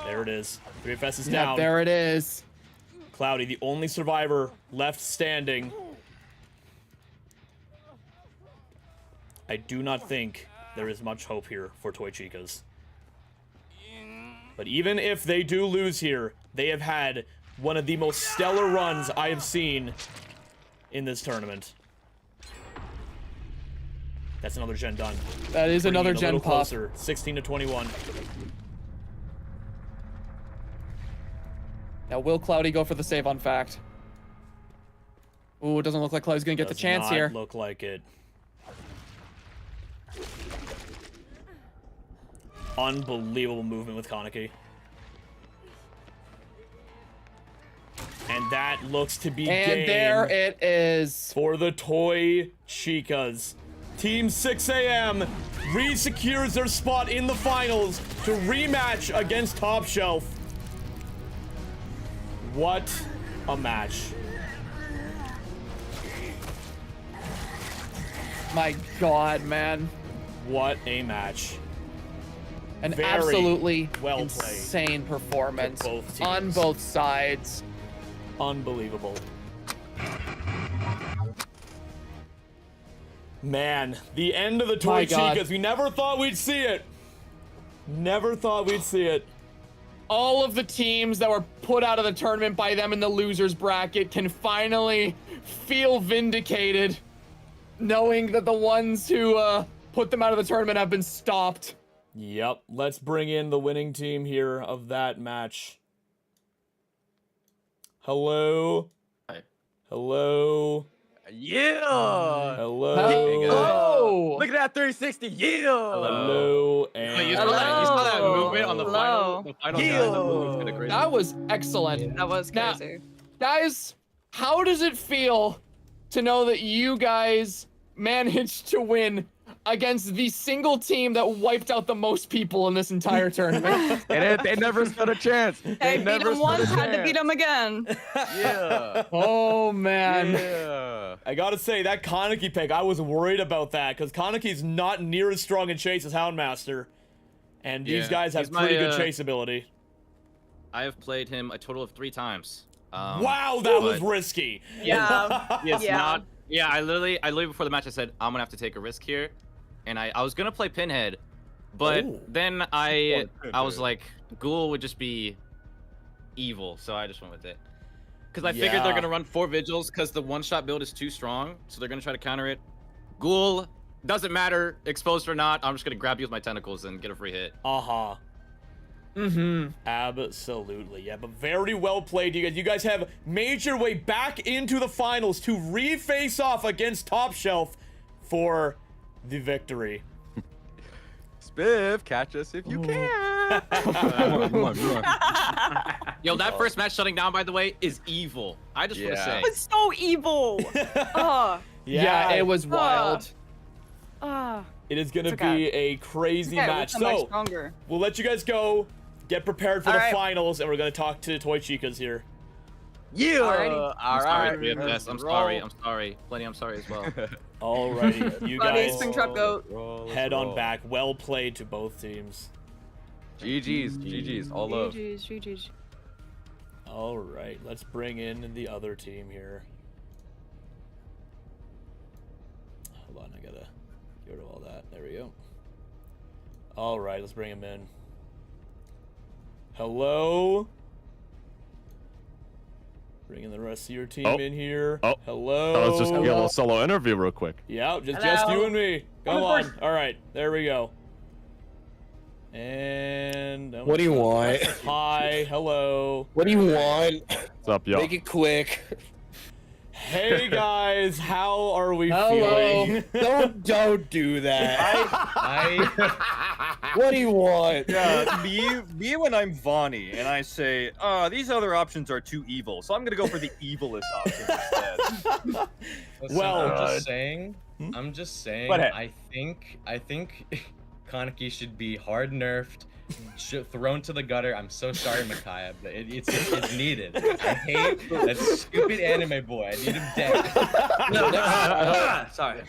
A: There it is. 3FS is down.
B: There it is.
A: Cloudy, the only survivor left standing. I do not think there is much hope here for Toy Chicas. But even if they do lose here, they have had one of the most stellar runs I have seen in this tournament. That's another gen done.
B: That is
A: Bringing
B: another
A: it a
B: gen
A: little
B: pop.
A: closer, 16 to 21.
B: Now, will Cloudy go for the save on Fact? Ooh, it doesn't look like Cloudy's gonna get the chance here.
A: Does not look like it. Unbelievable movement with Kaneki. And that looks to be
B: And
A: game
B: there it is.
A: for the Toy Chicas. Team 6AM re-secures their spot in the finals to rematch against Top Shelf. What a match.
B: My God, man.
A: What a match.
B: An
A: Very
B: absolutely
A: well played
B: insane performance
A: for both teams.
B: on both sides.
A: Unbelievable. Man, the end of the Toy
B: My God.
A: Chicas. We never thought we'd see it. Never thought we'd see it.
B: All of the teams that were put out of the tournament by them in the losers bracket can finally feel vindicated, knowing that the ones who put them out of the tournament have been stopped.
A: Yep, let's bring in the winning team here of that match. Hello?
C: Hi.
A: Hello?
D: Yeah.
A: Hello?
B: Oh!
D: Look at that 360. Yeah.
A: Hello? And
C: Wait, you saw that movement on the
I: Hello.
C: final guy that moved kinda crazy.
B: That was excellent.
I: That was
B: Now-
I: crazy.
B: Guys, how does it feel to know that you guys managed to win against the single team that wiped out the most people in this entire tournament?
D: And they never stood a chance.
I: Hey, beat him once, had to beat him again.
D: Yeah.
B: Oh, man.
D: Yeah.
A: I gotta say, that Kaneki pick, I was worried about that, because Kaneki's not near as strong in chase as Houndmaster. And these
C: Yeah,
A: guys have
C: he's my,
A: pretty good chase ability.
C: I have played him a total of 3 times.
A: Wow, that was
C: but
A: risky.
I: Yeah.
C: It's
I: Yeah.
C: not. Yeah, I literally before the match I said I'm gonna have to take a risk here, and I was gonna play Pinhead, but
A: Ooh.
C: then I was like, Ghoul would just be evil, so I just went with it. Because I figured
A: Yeah.
C: they're gonna run 4 vigils because the one-shot build is too strong, so they're gonna try to counter it. Ghoul doesn't matter, exposed or not. I'm just gonna grab you with my tentacles and get a free hit.
A: Uh-huh.
B: Mm-hmm.
A: Absolutely, yeah, but very well played, you guys. You guys have made your way back into the finals to re-face off against Top Shelf for the victory.
D: Spiff, catch us if you can.
J: Come on.
C: Yo, that first match shutting down, by the way, is evil. I just want to say.
I: It was so evil.
B: Yeah, it was wild.
A: It is gonna
I: It's okay.
A: be a crazy
I: Okay,
A: match.
I: we'll come back
A: So
I: stronger.
A: we'll let you guys go. Get prepared for
I: All
A: the
I: right.
A: finals, and we're gonna talk to Toy Chicas here.
J: Yeah.
I: Alrighty.
C: I'm sorry,
J: Alright.
C: 3FS. I'm sorry. I'm sorry. Plenty, I'm sorry as well.
A: Alrighty, you
I: Buddy,
A: guys
I: Springtrap Goat.
A: head on back. Well played to both teams.
J: GG's, all love.
I: GG's.
A: All right, let's bring in the other team here. Hold on, I gotta get rid of all that. There we go. All right, let's bring him in. Hello. Bringing the rest of your team in here.
K: Oh.
A: Hello.
K: Let's just get a little solo interview real quick.
A: Yeah, just you and me. Come on. All right, there we go. And
L: What do you want?
A: Hi, hello.
L: What do you want?
K: What's up, y'all?
L: Make it quick.
A: Hey guys, how are we
L: Hello.
A: feeling?
L: Don't do that. What do you want?
H: Yeah, me when I'm Vonii and I say, these other options are too evil, so I'm gonna go for the evilest option instead.
M: Listen,
A: Well,
M: I'm just saying,
H: Go ahead.
M: I think Kaneki should be hard nerfed, thrown to the gutter. I'm so sorry, Micaiah, but it's needed. I hate that stupid anime boy. I need him dead.
C: Sorry.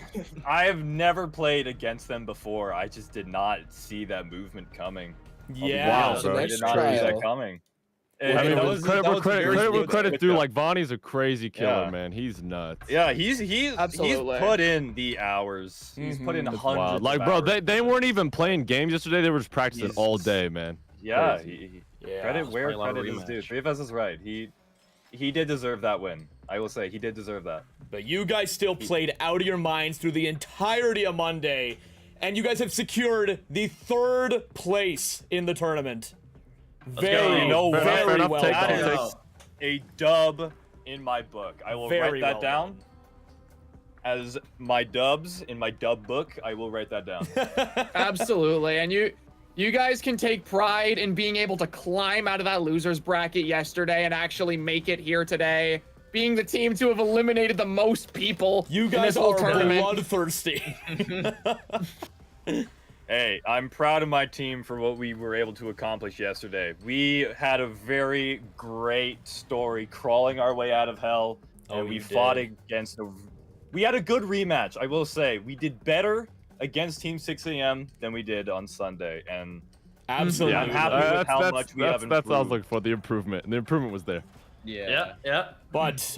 H: I have never played against them before. I just did not see that movement coming.
A: Yeah.
H: Wow,
K: bro.
H: I did not see that coming.
K: I mean,
H: that was
K: credit where
H: very
K: credit
H: good
K: due.
H: with
K: Like Vonnie's a crazy killer,
H: Yeah.
K: man. He's nuts.
H: Yeah, he's
B: Absolutely.
H: put in the hours. He's put in
K: It's
H: hundreds.
K: wild.
H: Of
K: Like, bro,
H: hours.
K: they weren't even playing games yesterday. They were just practicing
H: He's-
K: all day, man.
H: Yeah,
K: Crazy.
H: credit where
C: probably a lot of
H: credit is due.
C: rematch.
H: 3FS is right. He did deserve that win. I will say he did deserve that.
A: But you guys still played out of your minds through the entirety of Monday, and you guys have secured the 3rd place in the tournament. Very,
H: You know,
K: Fair
A: very
K: enough
A: well
K: take,
A: done.
K: I'll take.
H: A dub in my book. I will
A: Very
H: write that
A: well
H: down
A: done.
H: as my dubs in my dub book. I will write that down.
B: Absolutely. And you guys can take pride in being able to climb out of that loser's bracket yesterday and actually make it here today. Being the team to have eliminated the most people
A: You
B: in
A: guys
B: this whole
A: are
B: tournament.
A: bloodthirsty.
H: Hey, I'm proud of my team for what we were able to accomplish yesterday. We had a very great story crawling our way out of hell, and we
A: you
H: fought
A: did.
H: against a... We had a good rematch, I will say. We did better against Team 6am than we did on Sunday, and
A: Absolutely.
H: yeah, I'm happy with how much we have
K: That's what I was
H: improved.
K: looking for. The improvement. And the improvement was there.
M: Yeah.
C: Yeah.
A: But